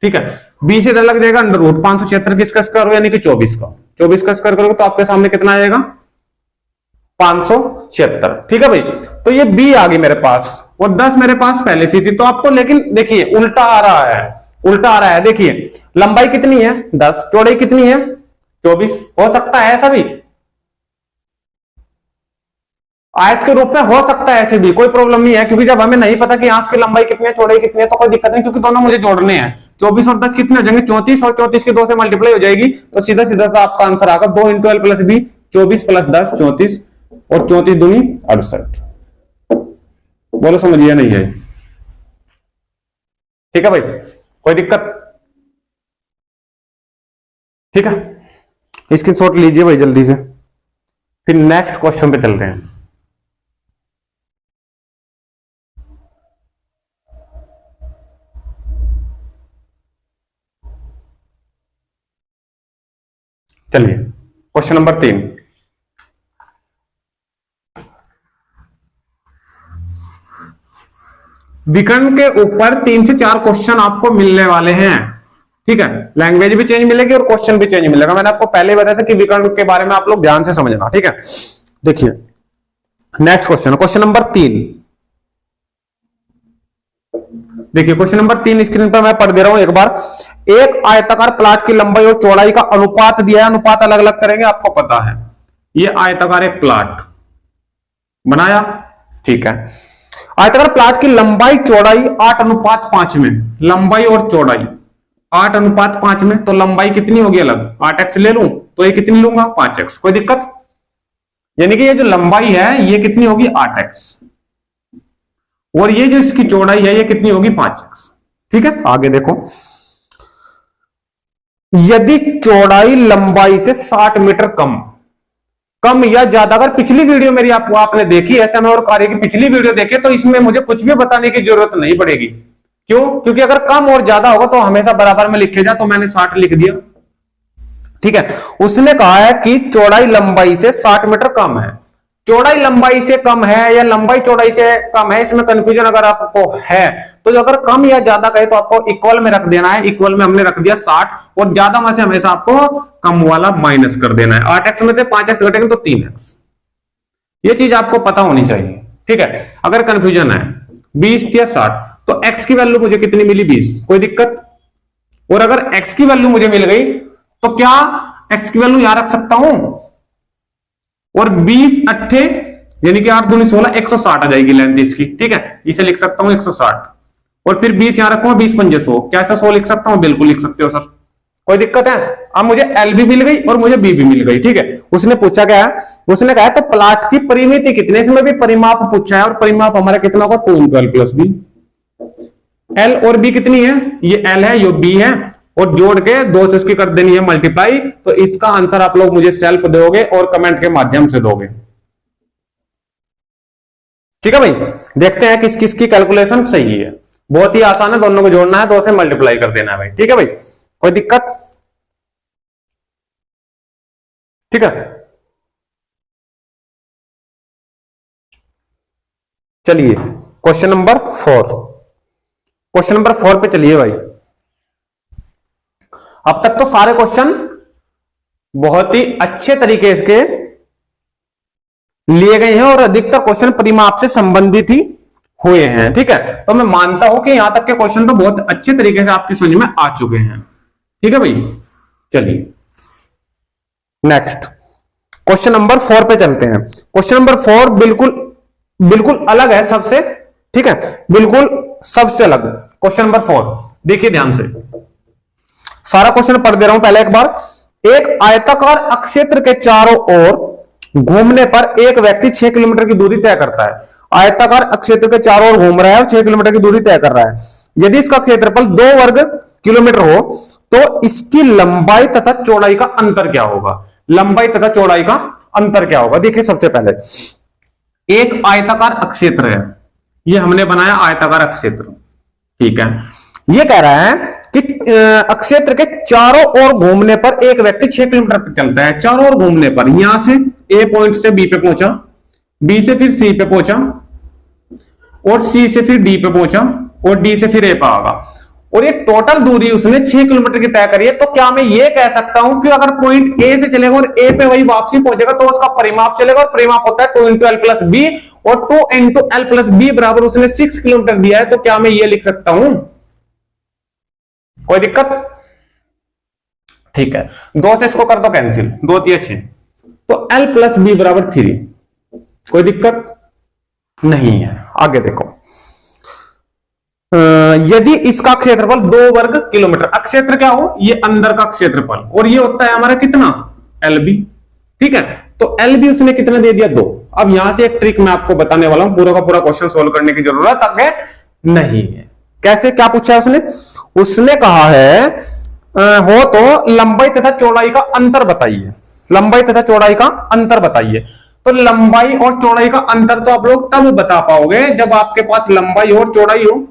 ठीक है, बी से इधर लग जाएगा अंडर रूट 576 किसका स्क्वायर हो यानी कि 24 का। 24 का स्क्वायर करोगे तो आपके सामने कितना आएगा 576। ठीक है भाई, तो ये बी आ गई मेरे पास और 10 मेरे पास पहले से थी। तो आपको लेकिन देखिए उल्टा आ रहा है, उल्टा आ रहा है। देखिए लंबाई कितनी है 10, चौड़ाई कितनी है 24। हो सकता है ऐसा भी, आयत के रूप में हो सकता है ऐसे भी, कोई प्रॉब्लम नहीं है। क्योंकि जब हमें नहीं पता कि आंख की लंबाई कितनी है चौड़ाई कितनी है तो कोई दिक्कत नहीं, क्योंकि दोनों मुझे जोड़ने हैं। 24 और 10 कितने हो जाएंगे 34, और 34 की 2 से मल्टीप्लाई हो जाएगी तो सीधा सीधा सा आपका आंसर आएगा 2 into L plus B, 24 plus 10 34, और 34 दूनी 68। बोलो समझिए नहीं है? ठीक है भाई, कोई दिक्कत? ठीक है, स्क्रीनशॉट लीजिए भाई जल्दी से, फिर नेक्स्ट क्वेश्चन पे चलते हैं। चलिए क्वेश्चन नंबर 3। विकर्ण के ऊपर 3 से 4 क्वेश्चन आपको मिलने वाले हैं। ठीक है, लैंग्वेज भी चेंज मिलेगी और क्वेश्चन भी चेंज मिलेगा। मैंने आपको पहले ही बताया था कि विकर्ण के बारे में आप लोग ध्यान से समझना। ठीक है, देखिए नेक्स्ट क्वेश्चन, क्वेश्चन नंबर 3। देखिए क्वेश्चन नंबर 3 स्क्रीन पर मैं पढ़ दे रहा हूं एक बार। एक आयताकार प्लाट की लंबाई और चौड़ाई का अनुपात दिया है, अनुपात अलग अलग करेंगे आपको पता है। ये आयताकार एक प्लाट बनाया, ठीक है। आयताकार प्लाट की लंबाई चौड़ाई 8:5 में, लंबाई और चौड़ाई 8:5 में, तो लंबाई कितनी होगी अलग, 8x ले लूं तो ये कितनी लूंगा 5x। कोई दिक्कत? यानी कि ये जो लंबाई है ये कितनी होगी 8x, और ये जो इसकी चौड़ाई है ये कितनी होगी 5x। ठीक है, आगे देखो, यदि चौड़ाई लंबाई से 60 मीटर कम या ज्यादा, अगर पिछली वीडियो मेरी आपने देखी है समय और कार्य की पिछली वीडियो देखे तो इसमें मुझे कुछ भी बताने की जरूरत नहीं पड़ेगी। क्यों? क्योंकि अगर कम और ज्यादा होगा तो हमेशा बराबर में लिखे जा, तो मैंने 60 लिख दिया। ठीक है, उसने कहा है कि चौड़ाई लंबाई से 60 मीटर कम है। चौड़ाई लंबाई से कम है या लंबाई चौड़ाई से कम है, इसमें कंफ्यूजन अगर आपको है तो अगर कम या ज्यादा कहे तो आपको इक्वल में रख देना है। इक्वल में हमने रख दिया 60, और ज्यादा में से हमेशा आपको कम वाला माइनस कर देना है। 8x में से 5x घटेंगे तो 3x। ये चीज आपको पता होनी चाहिए। ठीक है, अगर कंफ्यूजन है 20 या 60 तो x की वैल्यू मुझे कितनी मिली 20, कोई दिक्कत? और अगर x की वैल्यू मुझे मिल गई तो क्या x की वैल्यू यहां रख सकता हूं, और 20 अट्ठे यानी कि 8 दूनी 16, 160 आ जाएगी लेंथ इसकी। ठीक है, इसे लिख सकता हूं 160, और फिर 20 यहां रखूंगा 20 पंजे 100। क्या ऐसा 100 लिख सकता हूं? बिल्कुल लिख सकते हो सर, कोई दिक्कत है? अब मुझे एल भी मिल गई और मुझे बी भी मिल गई। ठीक है, उसने पूछा क्या है, उसने कहा तो प्लाट की परिमिति कितने, इसमें भी परिमाप पूछा है, और परिमाप हमारा कितना होगा 2 × L + B। एल और बी कितनी है, ये एल है ये बी है, और जोड़ के 2 से उसकी कर देनी है मल्टीप्लाई। तो इसका आंसर आप लोग मुझे सेल्फ दोगे और कमेंट के माध्यम से दोगे। ठीक है भाई, देखते हैं किस किस की कैलकुलेशन सही है। बहुत ही आसान है, दोनों को जोड़ना है, 2 से मल्टीप्लाई कर देना है भाई। ठीक है भाई, कोई दिक्कत? ठीक है, चलिए क्वेश्चन नंबर 4, क्वेश्चन नंबर 4 पे चलिए भाई। अब तक तो सारे क्वेश्चन बहुत ही अच्छे तरीके से लिए गए हैं और अधिकतर क्वेश्चन परिमाप से संबंधित ही हुए हैं। ठीक है, तो मैं मानता हूं कि यहां तक के क्वेश्चन तो बहुत अच्छे तरीके से आपकी समझ में आ चुके हैं। ठीक है भाई, चलिए नेक्स्ट क्वेश्चन नंबर 4 पे चलते हैं। क्वेश्चन नंबर 4 बिल्कुल अलग है सबसे। ठीक है, बिल्कुल सबसे अलग क्वेश्चन नंबर 4। देखिए ध्यान से, सारा क्वेश्चन पढ़ दे रहा हूं पहले एक बार। एक आयताकार अक्षेत्र के चारों ओर घूमने पर एक व्यक्ति 6 किलोमीटर की दूरी तय करता है। आयताकार अक्षेत्र के चारों ओर घूम रहा है और 6 किलोमीटर की दूरी तय कर रहा है। यदि इसका क्षेत्रफल 2 वर्ग किलोमीटर हो तो इसकी लंबाई तथा चौड़ाई का अंतर क्या होगा? लंबाई तथा चौड़ाई का अंतर क्या होगा? देखिए सबसे पहले एक आयताकार अक्षेत्र है, ये हमने बनाया आयताकार अक्षेत्र। ठीक है, ये कह रहा है कि अक्षेत्र के चारों ओर घूमने पर एक व्यक्ति 6 किलोमीटर पर चलता है। चारों ओर घूमने पर यहां से ए पॉइंट से बी पे पहुंचा, बी से फिर सी पे पहुंचा, और सी से फिर डी पे पहुंचा, और डी से फिर ए पे आगा, और ये टोटल दूरी उसने 6 किलोमीटर की तय करी है, तो क्या मैं ये कह सकता हूं कि अगर पॉइंट ए से चलेगा और ए पे वही वापसी पहुंचेगा तो उसका परिमाप चलेगा, और परिमाप होता है 2 इंटू एल प्लस बी, और 2 इंटू एल प्लस बी बराबर उसने 6 किलोमीटर दिया है, तो क्या मैं ये लिख सकता हूं? कोई दिक्कत? ठीक है, 2 से इसको कर दो कैंसिल, 2 3 6, तो एल प्लस बी बराबर 3। कोई दिक्कत नहीं है। आगे देखो, यदि इसका क्षेत्रफल 2 वर्ग किलोमीटर, क्षेत्र क्या हो? ये अंदर का क्षेत्रफल, और ये होता है हमारा कितना? LB। ठीक है, तो LB उसने कितना दे दिया? 2। अब यहां से एक ट्रिक मैं आपको बताने वाला हूं, पूरा का पूरा क्वेश्चन सोल्व करने की जरूरत आगे नहीं है। कैसे? क्या पूछा है उसने? उसने कहा है हो तो लंबाई तथा चौड़ाई का अंतर बताइए। लंबाई तथा चौड़ाई का अंतर बताइए। तो लंबाई और चौड़ाई का अंतर तो आप लोग तब बता पाओगे जब आपके पास लंबाई और चौड़ाई हो।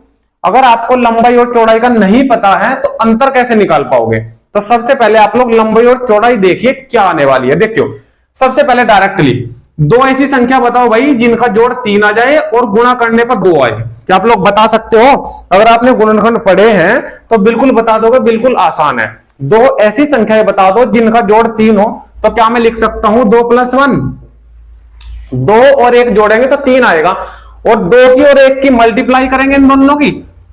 अगर आपको लंबाई और चौड़ाई का नहीं पता है तो अंतर कैसे निकाल पाओगे? तो सबसे पहले आप लोग लंबाई और चौड़ाई देखिए क्या आने वाली है। देखियो, सबसे पहले डायरेक्टली 2 ऐसी संख्या बताओ भाई जिनका जोड़ 3 आ जाए और गुणा करने पर 2 आए। क्या आप लोग बता सकते हो? अगर आपने गुणनखंड पढ़े हैं तो बिल्कुल बता दोगे, बिल्कुल आसान है। 2 ऐसी संख्याएं बता दो जिनका जोड़ 3 हो, तो क्या मैं लिख सकता हूं 2 + 1? 2 और 1 जोड़ेंगे तो 3 आएगा, और 2 की और 1 की मल्टीप्लाई करेंगे इन दोनों की,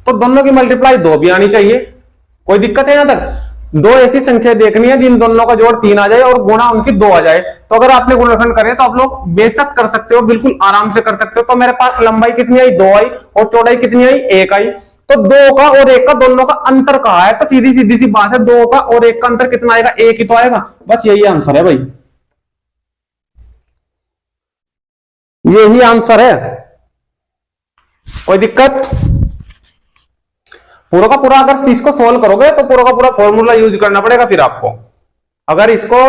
तो दोनों की मल्टीप्लाई 2 भी आनी चाहिए। कोई दिक्कत है यहां तक? 2 ऐसी संख्या देखनी है जिन दोनों का जोड़ 3 आ जाए और गुणा उनकी 2 आ जाए। तो अगर आपने गुणनखंड करे तो आप लोग बेशक कर सकते हो, बिल्कुल आराम से कर सकते हो। तो मेरे पास लंबाई कितनी आई? 2 आई, और चौड़ाई कितनी आई? 1 आई। तो 2 का और 1 का दोनों का अंतर कहा है, तो सीधी सीधी सी बात है, 2 का और 1 का अंतर कितना आएगा? 1 ही तो आएगा। बस यही आंसर है भाई, यही आंसर है। कोई दिक्कत? पूरा का पूरा अगर इसको सोल्व करोगे तो पूरा का पूरा फॉर्मूला यूज करना पड़ेगा फिर आपको। अगर इसको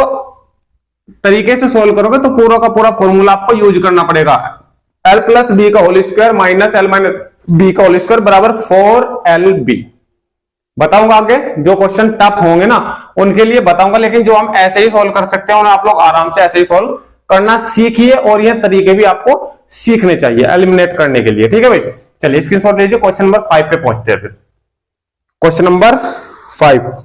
तरीके से सोल्व करोगे तो पूरा का पूरा फॉर्मूला आपको यूज करना पड़ेगा। L + B का whole square minus L - B का होल स्क्वायर बराबर 4LB। बताऊंगा आगे, जो क्वेश्चन टफ होंगे ना उनके लिए बताऊंगा, लेकिन जो हम ऐसे ही सोल्व कर सकते हैं आप लोग आराम से ऐसे ही सोल्व करना सीखिए, और ये तरीके भी आपको सीखने चाहिए एलिमिनेट करने के लिए। ठीक है भाई, चलिए स्क्रीनशॉट लीजिए, क्वेश्चन नंबर 5 पे पहुंचते हैं। फिर क्वेश्चन नंबर 5,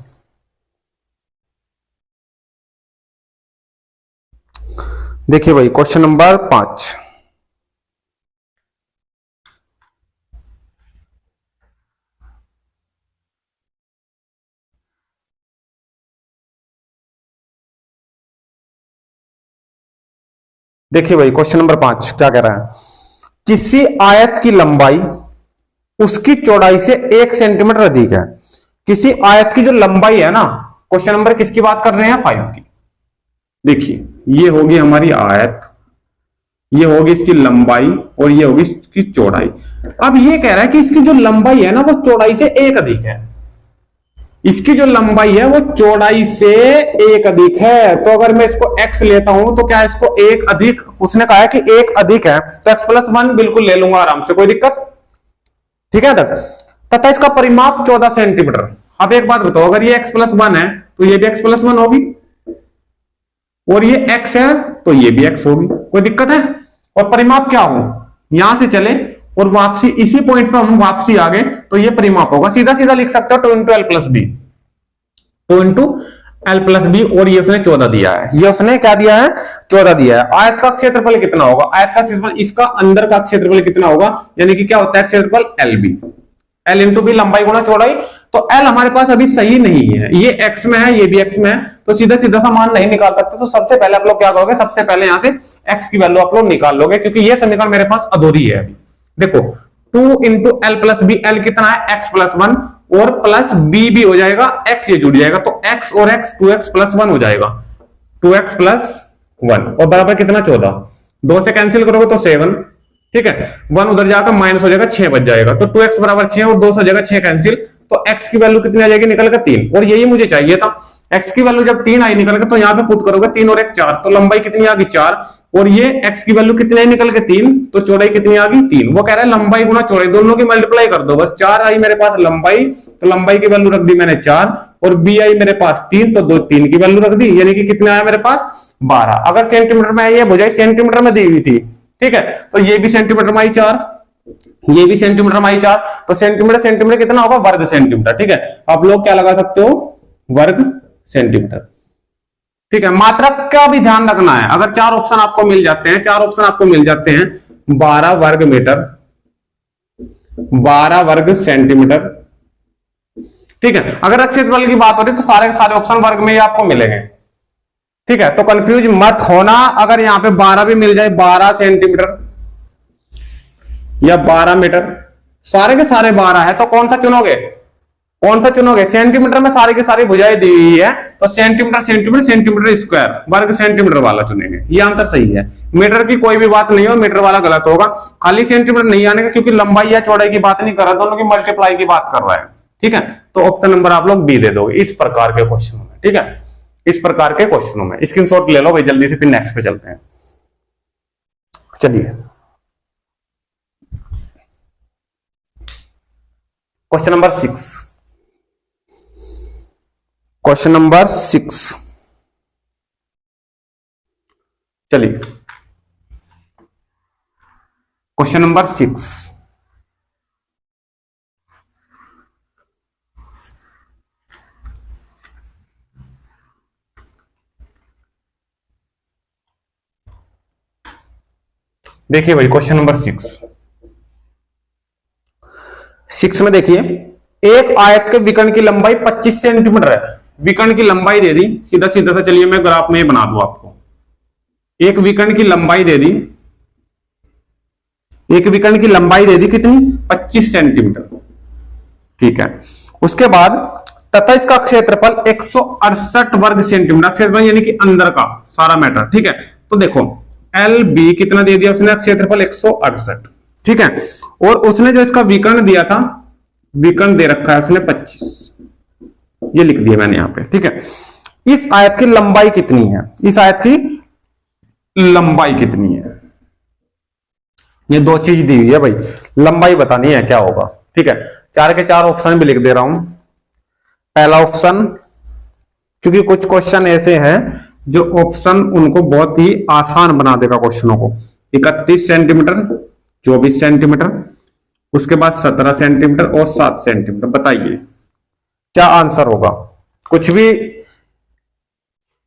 देखिए भाई, क्वेश्चन नंबर 5। देखिए भाई, क्वेश्चन नंबर 5 क्या कह रहा है? किसी आयत की लंबाई उसकी चौड़ाई से 1 सेंटीमीटर अधिक है। किसी आयत की जो लंबाई है ना, क्वेश्चन नंबर किसकी बात कर रहे हैं? 5 की। देखिए, ये होगी हमारी आयत, ये होगी इसकी लंबाई, और ये होगी इसकी चौड़ाई। अब ये कह रहा है कि इसकी जो लंबाई है ना वो चौड़ाई से 1 अधिक है। इसकी जो लंबाई है वो चौड़ाई से 1 अधिक है। तो अगर मैं इसको x लेता हूं तो क्या इसको 1 अधिक, उसने कहा है कि 1 अधिक है, तो x + 1 बिल्कुल ले लूंगा आराम से, कोई दिक्कत? ठीक है तथा इसका परिमाप 14 सेंटीमीटर। अब एक बात बताओ, अगर ये x + 1 है तो ये भी x + 1 होगी, और ये x है तो ये भी x होगी। कोई दिक्कत है? और परिमाप क्या हो? यहां से चले और वापसी इसी पॉइंट पर हम वापसी आ गए तो ये परिमाप होगा। सीधा सीधा लिख सकते हो 2 × L + B, 2 × L + B, और ये उसने 14 दिया है। ये उसने क्या दिया है? 14 दिया है। आयत का क्षेत्रफल कितना होगा? आयत का क्षेत्रफल, इसका अंदर का क्षेत्रफल कितना होगा? यानी कि क्या होता है क्षेत्रफल? LB। L × B लंबाई गुणा चौड़ाई। तो L हमारे पास अभी सही नहीं है, ये x में है, ये भी x में है, तो सीधा सीधा सा मान नहीं निकाल सकते। तो सबसे पहले आप लोग क्या करोगे? सबसे पहले यहां से x की वैल्यू आप लोग निकाल लोगे, क्योंकि ये समीकरण मेरे पास अधूरी है अभी। देखो, 2 × L + B, L कितना है? x + 1, और प्लस b भी हो जाएगा, x ये जुड़ जाएगा, तो x और x 2x + 1 हो जाएगा, 2x + 1, और बराबर कितना? 14। 2 से कैंसिल करोगे तो 7। ठीक है, 1 उधर जाकर माइनस हो जाएगा, 6 बच जाएगा। तो 2x = 6 और 2 से हो जाएगा 6 कैंसिल, तो x की वैल्यू कितनी आ जाएगी निकल कर? 3। और यही मुझे चाहिए था। x की वैल्यू जब 3 आई निकल कर, तो यहाँ पे पुट करोगे 3 और 1 4, तो लंबाई कितनी आ गई? 4, और ये x की वैल्यू कितनी आई निकल के? 3, तो चौड़ाई कितनी आ गई? 3। वो कह रहा है लंबाई गुणा चौड़ाई, दोनों की मल्टीप्लाई कर दो बस। 4 आई मेरे पास लंबाई, तो लंबाई की वैल्यू रख दी मैंने 4, और b आई मेरे पास 3, तो 3 की वैल्यू रख दी, यानी कि कितना आया मेरे पास? 12। अगर सेंटीमीटर में ये बजाय सेंटीमीटर में दी हुई थी, ठीक है, तो ये भी सेंटीमीटर में आई 4, ये भी सेंटीमीटर माई 4, तो सेंटीमीटर सेंटीमीटर कितना होगा, वर्ग सेंटीमीटर। ठीक है, आप लोग क्या लगा सकते हो, वर्ग सेंटीमीटर। ठीक है, मात्रा का भी ध्यान रखना है। अगर 4 ऑप्शन आपको मिल जाते हैं, 4 ऑप्शन आपको मिल जाते हैं, 12 वर्ग मीटर, 12 वर्ग सेंटीमीटर। ठीक है, अगर क्षेत्रफल की बात हो रही तो सारे के सारे ऑप्शन वर्ग में ही आपको मिलेंगे। ठीक है, तो कंफ्यूज मत होना। अगर यहां पे 12 भी मिल जाए, 12 सेंटीमीटर या 12 मीटर, सारे के सारे 12 है, तो कौन सा चुनोगे, कौन सा चुनोगे? सेंटीमीटर में सारी की सारी भुजाएं दी हुई है, तो सेंटीमीटर सेंटीमीटर सेंटीमीटर स्क्वायर वर्ग सेंटीमीटर वाला चुनेंगे, ये आंसर सही है। मीटर की कोई भी बात नहीं हो, मीटर वाला गलत होगा। खाली सेंटीमीटर नहीं आने का, क्योंकि लंबाई या चौड़ाई की बात नहीं कर रहा, दोनों की मल्टीप्लाई की बात कर रहा है। ठीक है, तो ऑप्शन नंबर आप लोग बी दे दोगे इस प्रकार के क्वेश्चनों में। ठीक है, इस प्रकार के क्वेश्चनों में स्क्रीनशॉट ले लो भाई जल्दी से, फिर नेक्स्ट पे चलते हैं। चलिए क्वेश्चन नंबर 6, क्वेश्चन नंबर 6, चलिए क्वेश्चन नंबर 6, देखिए भाई क्वेश्चन नंबर 6 में देखिए, एक आयत के विकर्ण की लंबाई 25 सेंटीमीटर है। विकर्ण की लंबाई दे दी, सीधा सीधा सा चलिए मैं ग्राफ में बना दूं आपको। एक विकर्ण की लंबाई दे दी, एक विकर्ण की लंबाई दे दी कितनी, 25 सेंटीमीटर। ठीक है, उसके बाद तथा इसका क्षेत्रफल 168 वर्ग सेंटीमीटर, क्षेत्रफल यानी कि अंदर का सारा मैटर। ठीक है, तो देखो एल बी कितना दे दिया उसने, क्षेत्रफल 168। ठीक है, और उसने जो इसका विकर्ण दिया था, विकर्ण दे रखा है उसने 25, ये लिख दिया मैंने यहां पे। ठीक है, इस आयत की लंबाई कितनी है, इस आयत की लंबाई कितनी है, ये दो चीज दी हुई है भाई, लंबाई बतानी है क्या होगा। ठीक है, 4 के 4 ऑप्शन भी लिख दे रहा हूं। पहला ऑप्शन, क्योंकि कुछ क्वेश्चन ऐसे हैं जो ऑप्शन उनको बहुत ही आसान बना देगा क्वेश्चनों को। 31 सेंटीमीटर, 24 सेंटीमीटर, उसके बाद 17 सेंटीमीटर और 7 सेंटीमीटर। बताइए क्या आंसर होगा? कुछ भी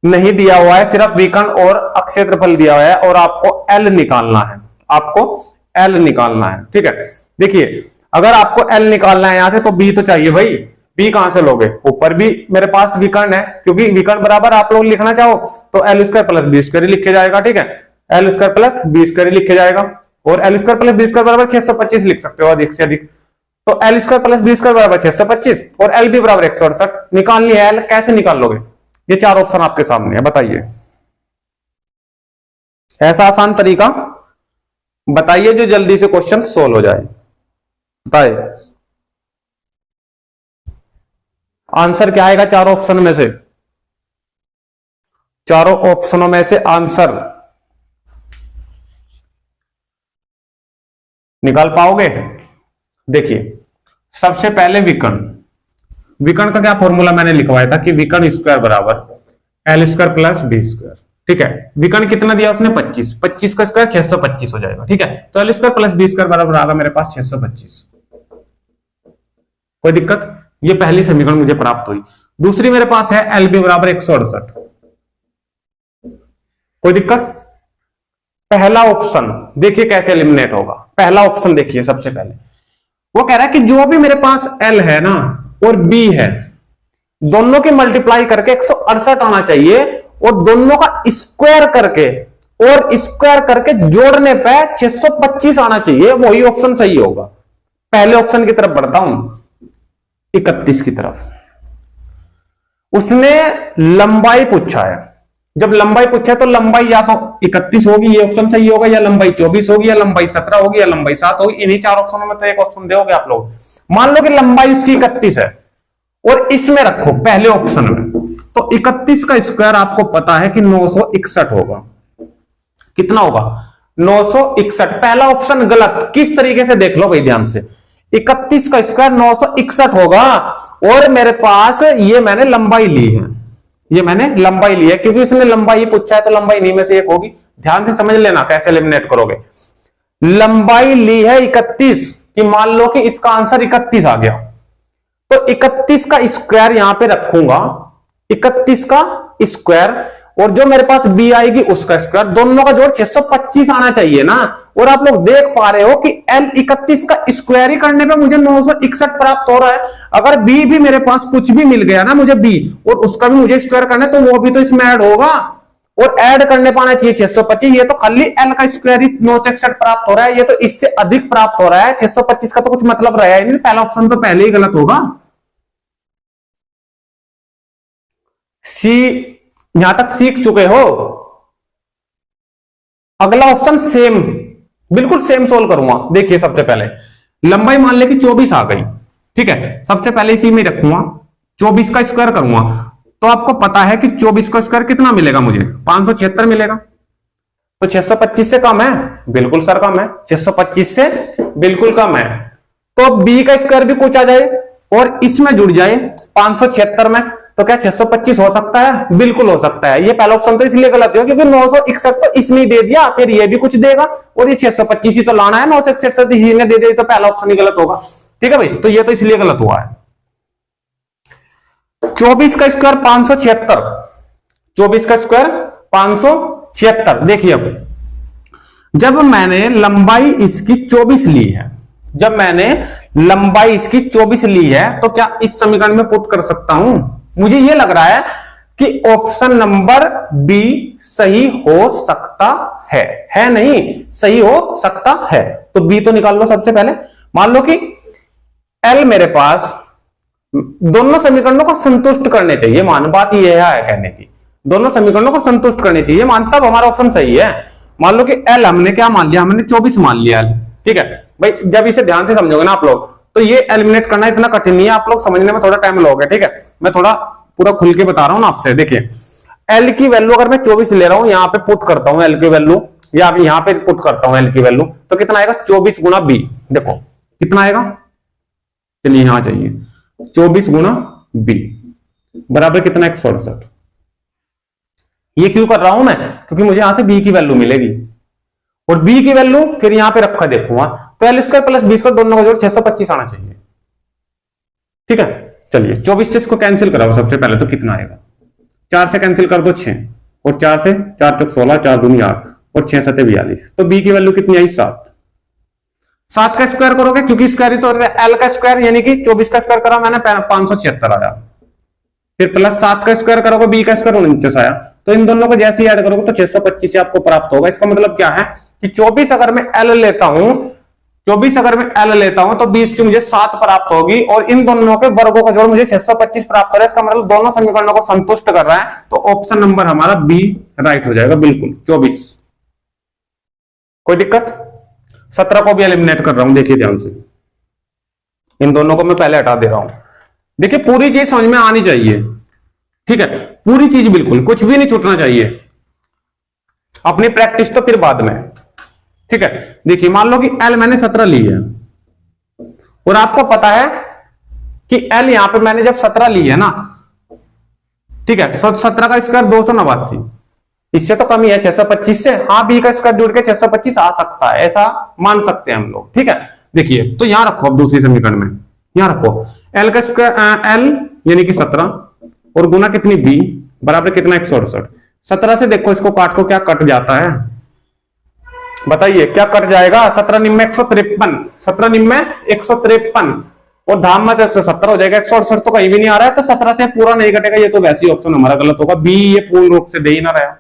नहीं दिया हुआ है, सिर्फ विकर्ण और क्षेत्रफल दिया हुआ है, और आपको एल निकालना है, आपको एल निकालना है। ठीक है, देखिए अगर आपको एल निकालना है यहां से, तो बी तो चाहिए भाई। बी कहां से लोगे? ऊपर भी मेरे पास विकर्ण है, क्योंकि विकर्ण बराबर आप लोग लिखना चाहो तो L square plus B square लिखे जाएगा। ठीक है, L square plus B square लिखे जाएगा, और L square plus B square बराबर 625 लिख सकते हो अधिक से अधिक। तो L square plus B square बराबर 625 और एल बी बराबर 168। निकालनी है एल, कैसे निकाल लोगे? ये 4 ऑप्शन आपके सामने है, बताइए। ऐसा आसान तरीका बताइए जो जल्दी से क्वेश्चन सोल्व हो जाए, बताइए आंसर क्या आएगा 4 ऑप्शन में से? चारों ऑप्शनों में से आंसर निकाल पाओगे? देखिए सबसे पहले विकर्ण, विकर्ण का क्या फॉर्मूला मैंने लिखवाया था कि विकर्ण स्क्वायर बराबर L square plus B square. ठीक है, विकर्ण कितना दिया उसने 25, 25 का स्क्वायर 625 हो जाएगा। ठीक है, तो L square plus B square बराबर आ गया मेरे पास 625। कोई दिक्कत? ये पहली समीकरण मुझे प्राप्त हुई। दूसरी मेरे पास है एल बी बराबर 168। कोई दिक्कत? पहला ऑप्शन देखिए कैसे एलिमिनेट होगा। पहला ऑप्शन देखिए, सबसे पहले वो कह रहा है कि जो भी मेरे पास एल है ना और बी है, दोनों की मल्टीप्लाई करके 168 आना चाहिए, और दोनों का स्क्वायर करके और स्क्वायर करके जोड़ने पे 625 आना चाहिए। वही ऑप्शन सही होगा। पहले ऑप्शन की तरफ बढ़ता हूं, 31 की तरफ। उसने लंबाई पूछा है, जब लंबाई पूछा है तो लंबाई या तो 31 होगी, ये ऑप्शन सही होगा, या लंबाई 24 होगी, या लंबाई 17 होगी, या लंबाई 7 होगी। इन्हीं 4 ऑप्शनों में तो एक ऑप्शन दोगे आप लोग। मान लो कि लंबाई उसकी 31 है और इसमें रखो पहले ऑप्शन में, तो 31 का स्क्वायर आपको पता है कि 961 होगा। कितना होगा? 961। पहला ऑप्शन गलत। किस तरीके से देख लो भाई ध्यान से, 31 का स्क्वायर 961 होगा, और मेरे पास ये मैंने लंबाई ली है, ये मैंने लंबाई ली है, क्योंकि उसने लंबाई पूछा है तो लंबाई इन्हीं में से एक होगी। ध्यान से समझ लेना कैसे एलिमिनेट करोगे। लंबाई ली है 31, कि मान लो कि इसका आंसर 31 आ गया, तो 31 का स्क्वायर यहां पे रखूंगा, 31 का स्क्वायर, और जो मेरे पास b आएगी उसका स्क्वायर, दोनों का जोड़ 625 आना चाहिए ना। और आप लोग देख पा रहे हो कि L 31 का स्क्वायर ही करने पे मुझे 961 प्राप्त हो रहा है। अगर b भी मेरे पास कुछ भी मिल गया ना मुझे b, और उसका भी मुझे स्क्वायर करना है, तो वो भी तो इसमें ऐड होगा, और ऐड करने पाना चाहिए 625। ये तो खाली L का स्क्वायर ही 961 प्राप्त हो रहा है, ये तो इससे अधिक प्राप्त हो रहा है। 625 का तो कुछ मतलब रहा ही नहीं, पहला ऑप्शन तो पहले ही गलत होगा। सी यहां तक सीख चुके हो। अगला ऑप्शन सेम, बिल्कुल सेम सोल्व करूंगा। देखिए सबसे पहले लंबाई मान ले कि 24 आ गई, ठीक है, सबसे पहले इसी में रखूंगा, 24 का स्क्वायर करूंगा, तो आपको पता है कि 24 का स्क्वायर कितना मिलेगा मुझे, 576 मिलेगा। तो 625 से कम है, बिल्कुल सर कम है, 625 से बिल्कुल कम है। तो b का स्क्वायर भी कुछ आ जाए और इसमें जुड़ जाए 576 में, तो क्या 625 हो सकता है? बिल्कुल हो सकता है। ये पहला ऑप्शन तो इसलिए गलत है क्योंकि 961 तो इसने दे दिया, फिर ये भी कुछ देगा, और ये 625 ही तो लाना है, 961 तो इसी ने दे दिया, तो पहला ऑप्शन ही गलत होगा। ठीक है भाई, तो ये तो इसलिए गलत हुआ है। 24 का स्क्वायर 576, 24 का स्क्वायर 576। देखिए अब जब मैंने लंबाई इसकी 24 ली है, जब मैंने लंबाई इसकी 24 ली है, तो क्या इस समीकरण में पुट कर सकता हूं? मुझे यह लग रहा है कि ऑप्शन नंबर बी सही हो सकता है नहीं, सही हो सकता है। तो बी तो निकाल लो सबसे पहले। मान लो कि एल मेरे पास दोनों समीकरणों को संतुष्ट करने चाहिए, मान बात यह है कहने की, दोनों समीकरणों को संतुष्ट करने चाहिए मान, तब हमारा ऑप्शन सही है। मान लो कि एल हमने क्या मान लिया, हमने 24 मान लिया एल, ठीक है भाई। जब इसे ध्यान से समझोगे ना आप लोग, तो ये एलिमिनेट करना इतना कठिन नहीं है, आप लोग समझने में थोड़ा टाइम लोगे, ठीक है। मैं थोड़ा पूरा खुल के बता रहा हूं ना आपसे। देखिए एल की वैल्यू अगर मैं 24 ले रहा हूं, यहां पे पुट करता हूं एल की वैल्यू, या यहां पे पुट करता हूं एल की वैल्यू, तो कितना आएगा? 24 गुना बी। देखो कितना आएगा, चलिए यहां चाहिए 24 गुना बी बराबर कितना? 168। ये क्यों कर रहा हूं मैं? क्योंकि मुझे यहां से बी की वैल्यू मिलेगी, और बी की वैल्यू फिर यहां पे रखा देखूंगा, तो L square plus B square दोनों का जोड़ 625 आना चाहिए। ठीक है, चलिए 24 से इसको कैंसिल कराओ सबसे पहले, तो कितना आएगा? 4 से कैंसिल कर दो 6, और 4 से 4 चौक 16, 4 दूनी 8, और 6 7 42। तो बी की वैल्यू कितनी आई? 7। 7 का स्क्वायर करोगे, क्योंकि स्क्वायर ही तो एल का स्क्वायर, यानी कि 24 का स्क्वायर करा मैंने 576 आया, फिर प्लस 7 का स्क्वायर करोगे, बी का स्क्वायर 49 आया। तो इन दोनों को जैसे ही ऐड करोगे तो 625 से आपको प्राप्त होगा। इसका मतलब क्या है कि 24 अगर मैं एल लेता हूं, 24 अगर मैं एल लेता हूं, तो 20 की मुझे 7 प्राप्त होगी, और इन दोनों के वर्गों का जोड़ मुझे 625 प्राप्त हो रहा है। इसका मतलब दोनों समीकरणों को संतुष्ट कर रहा है, तो ऑप्शन नंबर हमारा बी राइट हो जाएगा, बिल्कुल 24। कोई दिक्कत? 17 को भी एलिमिनेट कर रहा हूं, देखिए ध्यान से, इन दोनों को मैं पहले हटा दे रहा हूं। देखिए पूरी चीज समझ में आनी चाहिए, ठीक है, पूरी चीज बिल्कुल, कुछ भी नहीं छूटना चाहिए। अपनी प्रैक्टिस तो फिर बाद में, ठीक है। देखिए मान लो कि एल मैंने 17 ली है, और आपको पता है कि एल यहां पे मैंने जब 17 ली है ना, ठीक है, 17 का स्क्वायर 289, इससे तो कम ही है 625 से। हाँ, बी का स्क्वायर जुड़ के 625 आ सकता है, ऐसा मान सकते हैं हम लोग, ठीक है। देखिए तो यहां रखो, अब दूसरी समीकरण में यहां रखो एल का स्क्वायर, एल यानी कि 17, और गुना कितनी? बी बराबर कितना? 168। 17 से देखो इसको काट को, क्या कट जाता है बताइए, क्या कट जाएगा? 17 निम्न 153, 17 निम्न 153, और धाम में तो 170 हो जाएगा, 168 तो कहीं भी नहीं आ रहा है, तो 17 से पूरा नहीं कटेगा, ये तो वैसे ही ऑप्शन हमारा गलत होगा, बी ये पूर्ण रूप से दे ही ना रहा।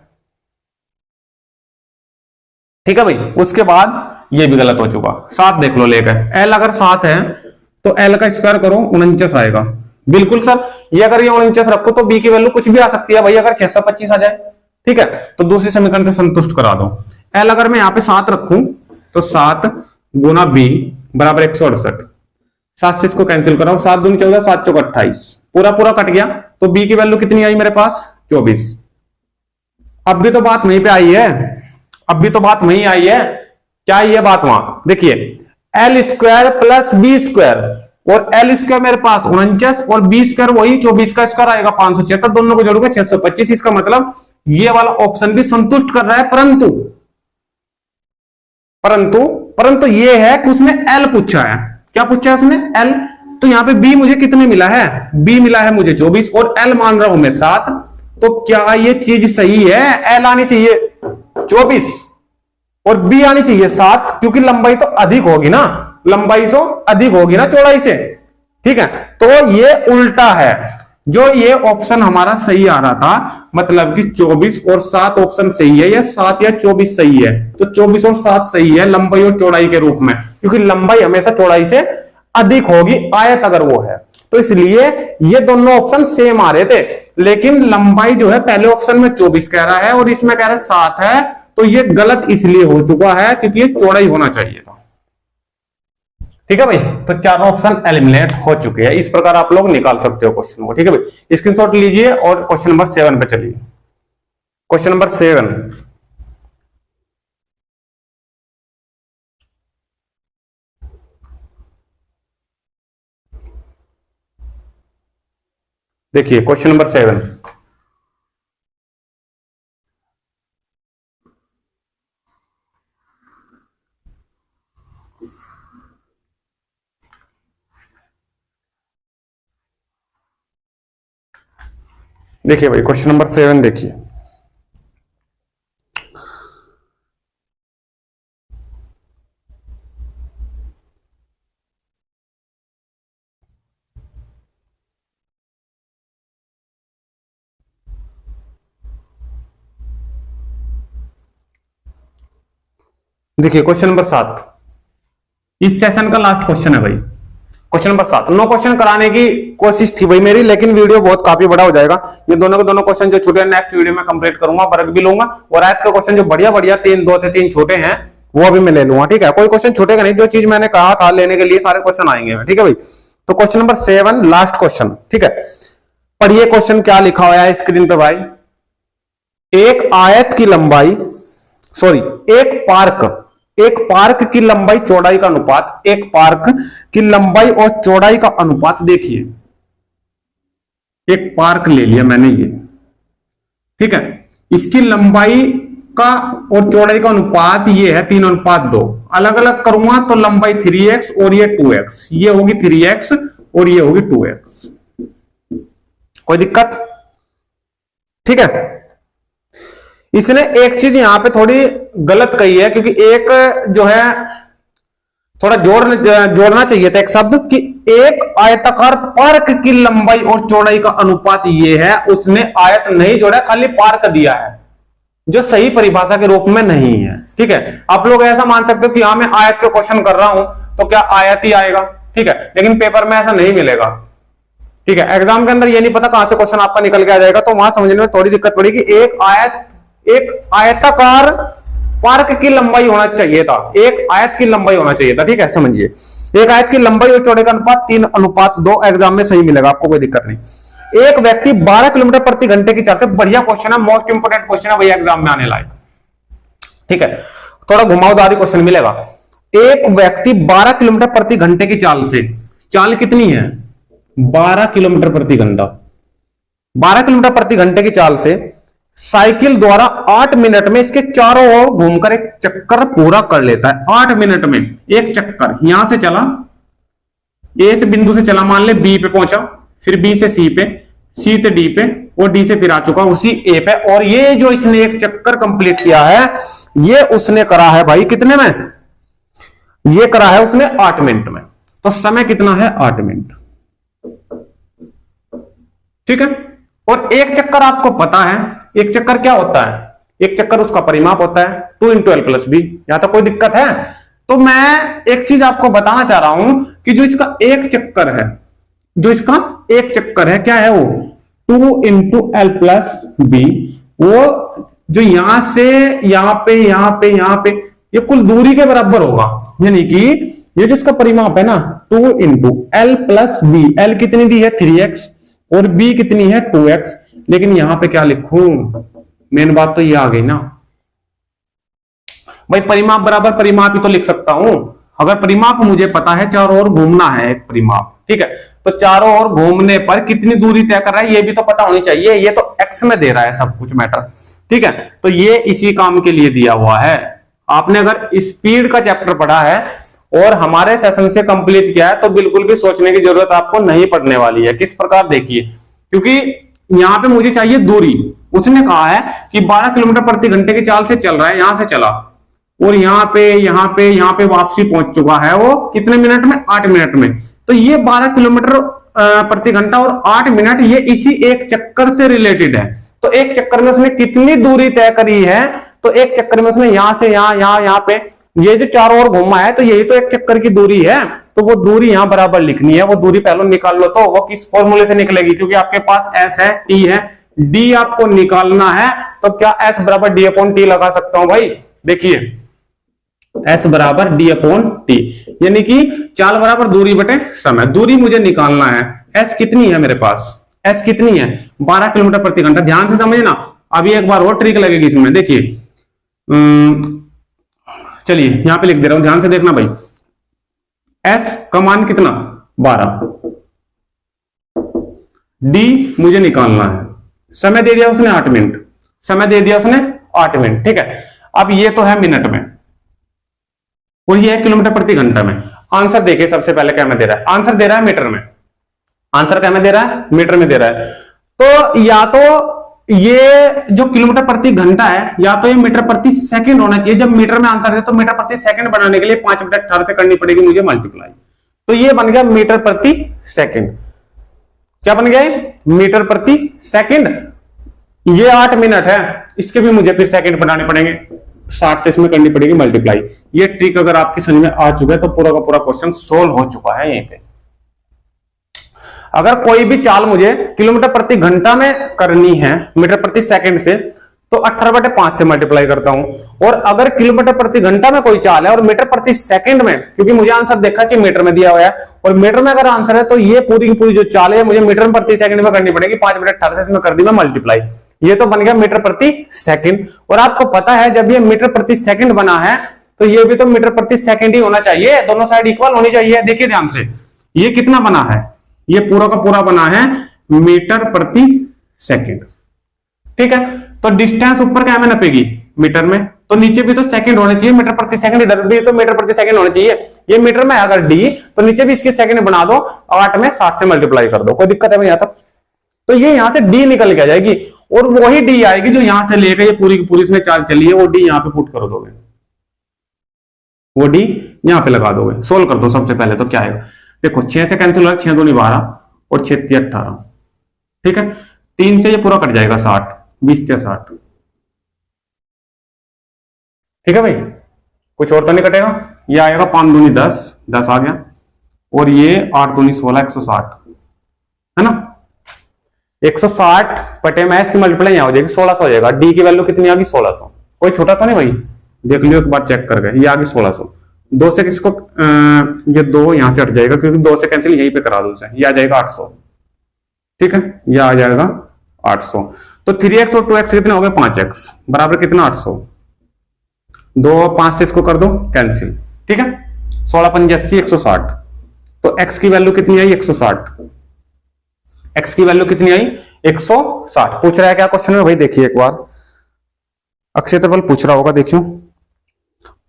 ठीक है भाई, उसके बाद ये भी गलत हो चुका। 7 देख लो लेकर, एल अगर 7 है तो एल का स्क्वायर करो 49 आएगा, बिल्कुल सर। ये अगर ये 49 रखो तो बी की वैल्यू कुछ भी आ सकती है भाई, अगर 625 आ जाए, ठीक है। तो दूसरी समीकरण से संतुष्ट करा दो। एल अगर मैं यहां पे 7 रखूं, तो 7 गुना बी बराबर 168। 7 से इसको कैंसिल कराओ, 7 दूनी 14, 7 चौक 28, पूरा पूरा कट गया। तो बी की वैल्यू कितनी आई मेरे पास? 24। अब भी तो बात वहीं पे आई है, अब भी तो बात वहीं आई है। क्या आई है बात वहां? देखिए L square plus B square, और एल स्क्वायर मेरे पास 49, और बी स्क्वायर वही 24 का स्क्वायर आएगा 576, दोनों को जोड़ोगे 625। इसका मतलब ये वाला ऑप्शन भी संतुष्ट कर रहा है, परंतु परंतु ये है कि उसने एल पूछा है। क्या पूछा है उसने? एल। तो यहाँ पे बी मुझे कितने मिला है? बी मिला है मुझे 24 और एल मान रहा हूं मैं 7। तो क्या ये चीज सही है? एल आनी चाहिए 24 और बी आनी चाहिए 7, क्योंकि लंबाई तो अधिक होगी ना, लंबाई तो अधिक होगी ना चौड़ाई से। ठीक है, तो ये उल्टा है। जो ये ऑप्शन हमारा सही आ रहा था, मतलब कि 24 और 7 ऑप्शन सही है, या 7 या 24 सही है। तो 24 और 7 सही है लंबाई और चौड़ाई के रूप में, क्योंकि लंबाई हमेशा चौड़ाई से अधिक होगी आयत अगर वो है। तो इसलिए ये दोनों ऑप्शन सेम आ रहे थे, लेकिन लंबाई जो है पहले ऑप्शन में 24 कह रहा है और इसमें कह रहा है 7 है। तो ये गलत इसलिए हो चुका है क्योंकि ये चौड़ाई होना चाहिए था। ठीक है भाई, तो चारों ऑप्शन एलिमिनेट हो चुके हैं। इस प्रकार आप लोग निकाल सकते हो क्वेश्चन को। ठीक है भाई, स्क्रीनशॉट लीजिए और क्वेश्चन नंबर 7 पे चलिए। क्वेश्चन नंबर 7, देखिए क्वेश्चन नंबर 7। देखिए भाई क्वेश्चन नंबर 7 देखिए। देखिए क्वेश्चन नंबर 7 इस सेशन का लास्ट क्वेश्चन है भाई। क्वेश्चन नंबर 7 9 क्वेश्चन कराने की कोशिश थी भाई मेरी, लेकिन वीडियो बहुत काफी बड़ा हो जाएगा। ये दोनों के दोनों क्वेश्चन जो छोटे नेक्स्ट वीडियो में कंप्लीट करूंगा, वर्ग भी लूंगा और आज का क्वेश्चन जो बढ़िया बढ़िया 2 से 3 छोटे हैं वो अभी मैं ले लूंगा। ठीक है, कोई क्वेश्चन छोटे का नहीं, जो चीज मैंने कहा था लेने के लिए सारे क्वेश्चन आएंगे। ठीक है भाई, तो क्वेश्चन नंबर 7 लास्ट क्वेश्चन। ठीक है, पढ़िए क्वेश्चन क्या लिखा हुआ है स्क्रीन पे भाई। एक आयत की लंबाई, सॉरी एक पार्क की लंबाई चौड़ाई का अनुपात, एक पार्क की लंबाई और चौड़ाई का अनुपात देखिए। एक पार्क ले लिया मैंने ये, ठीक है, इसकी लंबाई का और चौड़ाई का अनुपात ये है 3:2। अलग अलग करूंगा तो लंबाई 3x और ये 2x, ये होगी 3x और ये होगी 2x। कोई दिक्कत? ठीक है, इसने एक चीज यहां पे थोड़ी गलत कही है, क्योंकि एक जो है थोड़ा जोड़ना चाहिए था एक शब्द कि एक आयताकार पार्क की लंबाई और चौड़ाई का अनुपात ये है। उसने आयत नहीं जोड़ा, खाली पार्क दिया है, जो सही परिभाषा के रूप में नहीं है। ठीक है, आप लोग ऐसा मान सकते हो कि यहां मैं आयत के क्वेश्चन कर रहा हूं तो क्या आयत ही आएगा। ठीक है, लेकिन पेपर में ऐसा नहीं मिलेगा। ठीक है, एग्जाम के अंदर ये नहीं पता कहां से क्वेश्चन आपका निकल के आ जाएगा, तो वहां समझने में थोड़ी दिक्कत पड़ेगी। एक आयताकार पार्क की लंबाई होना चाहिए था, एक आयत की लंबाई होना चाहिए था। ठीक है, समझिए, एक आयत की लंबाई और चौड़ाई का अनुपात 3:2 एग्जाम में सही मिलेगा आपको, कोई दिक्कत नहीं। एक व्यक्ति 12 किलोमीटर प्रति घंटे की चाल से, बढ़िया क्वेश्चन है, मोस्ट इंपोर्टेंट क्वेश्चन है भैया एग्जाम में आने लायक। ठीक है, थोड़ा घुमावदारी क्वेश्चन मिलेगा। एक व्यक्ति 12 किलोमीटर प्रति घंटे की चाल से, चाल कितनी है? 12 किलोमीटर प्रति घंटा, 12 किलोमीटर प्रति घंटे की चाल से साइकिल द्वारा 8 मिनट में इसके चारों ओर घूमकर एक चक्कर पूरा कर लेता है। 8 मिनट में एक चक्कर, यहां से चला, ए से बिंदु से चला, मान ले बी पे पहुंचा, फिर बी से सी पे, सी से डी पे और डी से फिर आ चुका उसी ए पे, और ये जो इसने एक चक्कर कंप्लीट किया है ये उसने करा है भाई कितने में? ये करा है उसने 8 मिनट में। तो समय कितना है? 8 मिनट। ठीक है, और एक चक्कर आपको पता है, एक चक्कर क्या होता है? एक चक्कर उसका परिमाप होता है 2 × L + B। यहां तक कोई दिक्कत है? तो मैं एक चीज आपको बताना चाह रहा हूं कि जो इसका एक चक्कर है, जो इसका एक चक्कर है क्या है वो? 2 × L + B। वो जो यहां से यहां पे यहां पे यहां पे ये कुल दूरी के बराबर होगा, यानी कि ये जो इसका परिमाप है ना 2 × L + B। L कितनी दी है? 3x और B कितनी है? 2x। लेकिन यहां पे क्या लिखूं? मेन बात तो ये आ गई ना भाई, परिमाप बराबर परिमाप ही तो लिख सकता हूं। अगर परिमाप मुझे पता है, चारों ओर घूमना है एक परिमाप, ठीक है, तो चारों ओर घूमने पर कितनी दूरी तय कर रहा है ये भी तो पता होनी चाहिए। ये तो x में दे रहा है सब कुछ मैटर। ठीक है, तो ये इसी काम के लिए दिया हुआ है। आपने अगर स्पीड का चैप्टर पढ़ा है और हमारे सेशन से कंप्लीट किया है तो बिल्कुल भी सोचने की जरूरत आपको नहीं पड़ने वाली है। किस प्रकार देखिए, क्योंकि यहां पे मुझे चाहिए दूरी। उसने कहा है कि 12 किलोमीटर प्रति घंटे की चाल से चल रहा है, यहां से चला और यहाँ पे वापसी पहुंच चुका है वो कितने मिनट में, 8 मिनट में। तो ये 12 किलोमीटर प्रति घंटा और 8 मिनट ये इसी एक चक्कर से रिलेटेड है। तो एक चक्कर में उसने कितनी दूरी तय करी है, तो एक चक्कर में उसने यहां से यहाँ पे ये जो चारों ओर घूमा है, तो यही तो एक चक्कर की दूरी है। तो वो दूरी यहां बराबर लिखनी है, वो दूरी पहले निकाल लो। तो वो किस फॉर्मूले से निकलेगी, क्योंकि आपके पास एस है, टी है, डी आपको निकालना है। तो क्या एस बराबर डी अपॉन टी लगा सकता हूं भाई? देखिए एस बराबर डी अपॉन टी, यानी कि चाल बराबर दूरी बटे समय। दूरी मुझे निकालना है, एस कितनी है मेरे पास, एस कितनी है 12 किलोमीटर प्रति घंटा। ध्यान से समझना, अभी एक बार और ट्रिक लगेगी इसमें। देखिए चलिए यहां पे लिख दे रहा हूं, ध्यान से देखना भाई। एस का मान कितना 12, डी मुझे निकालना है, समय दे दिया उसने 8 मिनट, समय दे दिया उसने 8 मिनट, ठीक है। अब ये तो है मिनट में और ये है किलोमीटर प्रति घंटा में। आंसर देखिए सबसे पहले क्या में दे रहा है, आंसर दे रहा है मीटर में। आंसर क्या में दे रहा है, मीटर में दे रहा है। तो या तो ये जो किलोमीटर प्रति घंटा है, या तो ये मीटर प्रति सेकंड होना चाहिए। जब मीटर में आंसर है तो मीटर प्रति सेकंड बनाने के लिए 5 बटे 18 से करनी पड़ेगी मुझे मल्टीप्लाई। तो ये बन गया मीटर प्रति सेकंड। क्या बन गया, मीटर प्रति सेकंड। ये 8 मिनट है, इसके भी मुझे फिर सेकंड बनाने पड़ेंगे, 60 से इसमें करनी पड़ेगी मल्टीप्लाई। ये ट्रिक अगर आपकी समझ में आ चुका है तो पूरा का पूरा क्वेश्चन सोल्व हो चुका है। यहीं पे अगर कोई भी चाल मुझे किलोमीटर प्रति घंटा में करनी है मीटर प्रति सेकंड से, तो 18/5 से मल्टीप्लाई करता हूं। और अगर किलोमीटर प्रति घंटा में कोई चाल है और मीटर प्रति सेकंड में, क्योंकि मुझे आंसर देखा कि मीटर में दिया हुआ है और मीटर में अगर आंसर है तो ये पूरी की पूरी जो चाल है मुझे मीटर प्रति सेकंड में करनी पड़ेगी। 5/18 से इसमें कर दी मैं मल्टीप्लाई, ये तो बन गया मीटर प्रति सेकंड। और आपको पता है जब ये मीटर प्रति सेकंड बना है तो ये भी तो मीटर प्रति सेकंड ही होना चाहिए, दोनों साइड इक्वल होनी चाहिए। देखिए ध्यान से, ये कितना बना है, ये पूरा का पूरा बना है मीटर प्रति सेकंड, ठीक है। तो डिस्टेंस ऊपर क्या में नपेगी, मीटर में, तो नीचे भी तो सेकंड होने चाहिए, मीटर प्रति सेकंड, इधर भी तो मीटर प्रति सेकंड होना चाहिए। ये मीटर में अगर डी, तो नीचे भी इसके सेकंड बना दो, 8 में 60 से मल्टीप्लाई कर दो, कोई दिक्कत है यहां तक? तो ये यहां से डी निकल के आ जाएगी और वही डी आएगी जो यहां से लेकर ये पूरी की पूरी इसमें चाल चली है, वो डी यहां पे पुट कर दोगे, वो डी यहां पे लगा दोगे। सोल्व कर दो सबसे पहले, तो क्या आएगा देखो, 6 से कैंसिल हो रहा है, 6 दूनी 12 और 6 3 18, ठीक है। 3 से ये पूरा कट जाएगा 60, 20 से 60, ठीक है भाई, कुछ और तो नहीं कटेगा। ये आएगा 5 दूनी 10, 10 आ गया, और ये 8 दूनी 16, 160 है ना। 160 बटे में इसकी मल्टीप्लाई यहां हो जाएगी, 1600 हो जाएगा। डी की वैल्यू कितनी आ गई, 1600। कोई छोटा तो नहीं भाई, देख लियो एक बार चेक करके, ये आ गई 1600। 2 से किसको ये 2 यहां से हट जाएगा, क्योंकि 2 से कैंसिल यहीं पे करा दो उसे, ये आ जाएगा 800, ठीक है, ये आ जाएगा 800। तो 3x और 2x कितने हो गए, 5x बराबर कितना 800। 2 और 5 से इसको कर दो कैंसिल, ठीक है। 16 5 80, 160। तो x की वैल्यू कितनी आई, 160। x की वैल्यू कितनी आई, 160। पूछ रहा है क्या क्वेश्चन में भाई, देखिए एक बार, अक्षेत्रफल पूछ रहा होगा, देखियो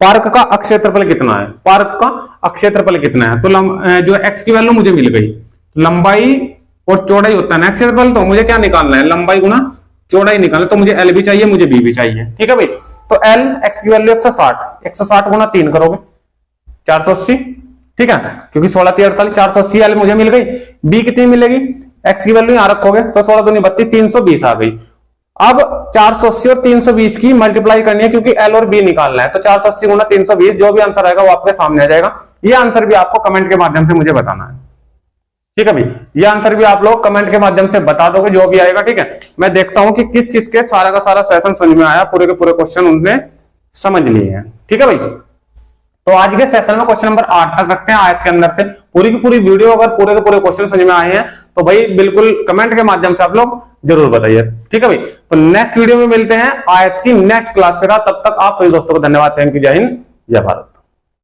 पार्क का अक्षेत्रफल कितना है, पार्क का अक्षेत्रफल कितना है। तो जो x की वैल्यू मुझे मिल गई, लंबाई और चौड़ाई होता है ना अक्षेत्रफल, तो मुझे क्या निकालना है, लंबाई गुना चौड़ाई निकालना। तो मुझे l भी चाहिए, मुझे b भी चाहिए, ठीक है भाई। तो l x की वैल्यू 160, 160 गुना 3 करोगे 480, ठीक है, क्योंकि 16 3 48, 480 l मुझे मिल गई। b कितनी मिलेगी, x की वैल्यू यहां रखोगे तो 16 दूनी 32, 320 आ गई। अब 480 और 320 की मल्टीप्लाई करनी है, क्योंकि L और B निकालना है। तो 480 गुना 320, जो भी आंसर आएगा वो आपके सामने आ जाएगा। ये आंसर भी आपको कमेंट के माध्यम से मुझे बताना है, ठीक है भाई। ये आंसर भी आप लोग कमेंट के माध्यम से बता दोगे, जो भी आएगा, ठीक है। मैं देखता हूं कि किस किस के सारा का सारा सेशन समझ में आया, पूरे के पूरे क्वेश्चन उनने समझ लिए हैं, ठीक है भाई। तो आज के सेशन में क्वेश्चन नंबर 8 तक रखते हैं आयत के अंदर से। पूरी की पूरी वीडियो अगर पूरे के पूरे क्वेश्चन समझ में आए हैं तो भाई बिल्कुल कमेंट के माध्यम से आप लोग जरूर बताइए, ठीक है भाई। तो नेक्स्ट वीडियो में मिलते हैं आयत की नेक्स्ट क्लास के साथ, तब तक आप सभी दोस्तों को धन्यवाद, थैंक यू, जय हिंद, जय भारत।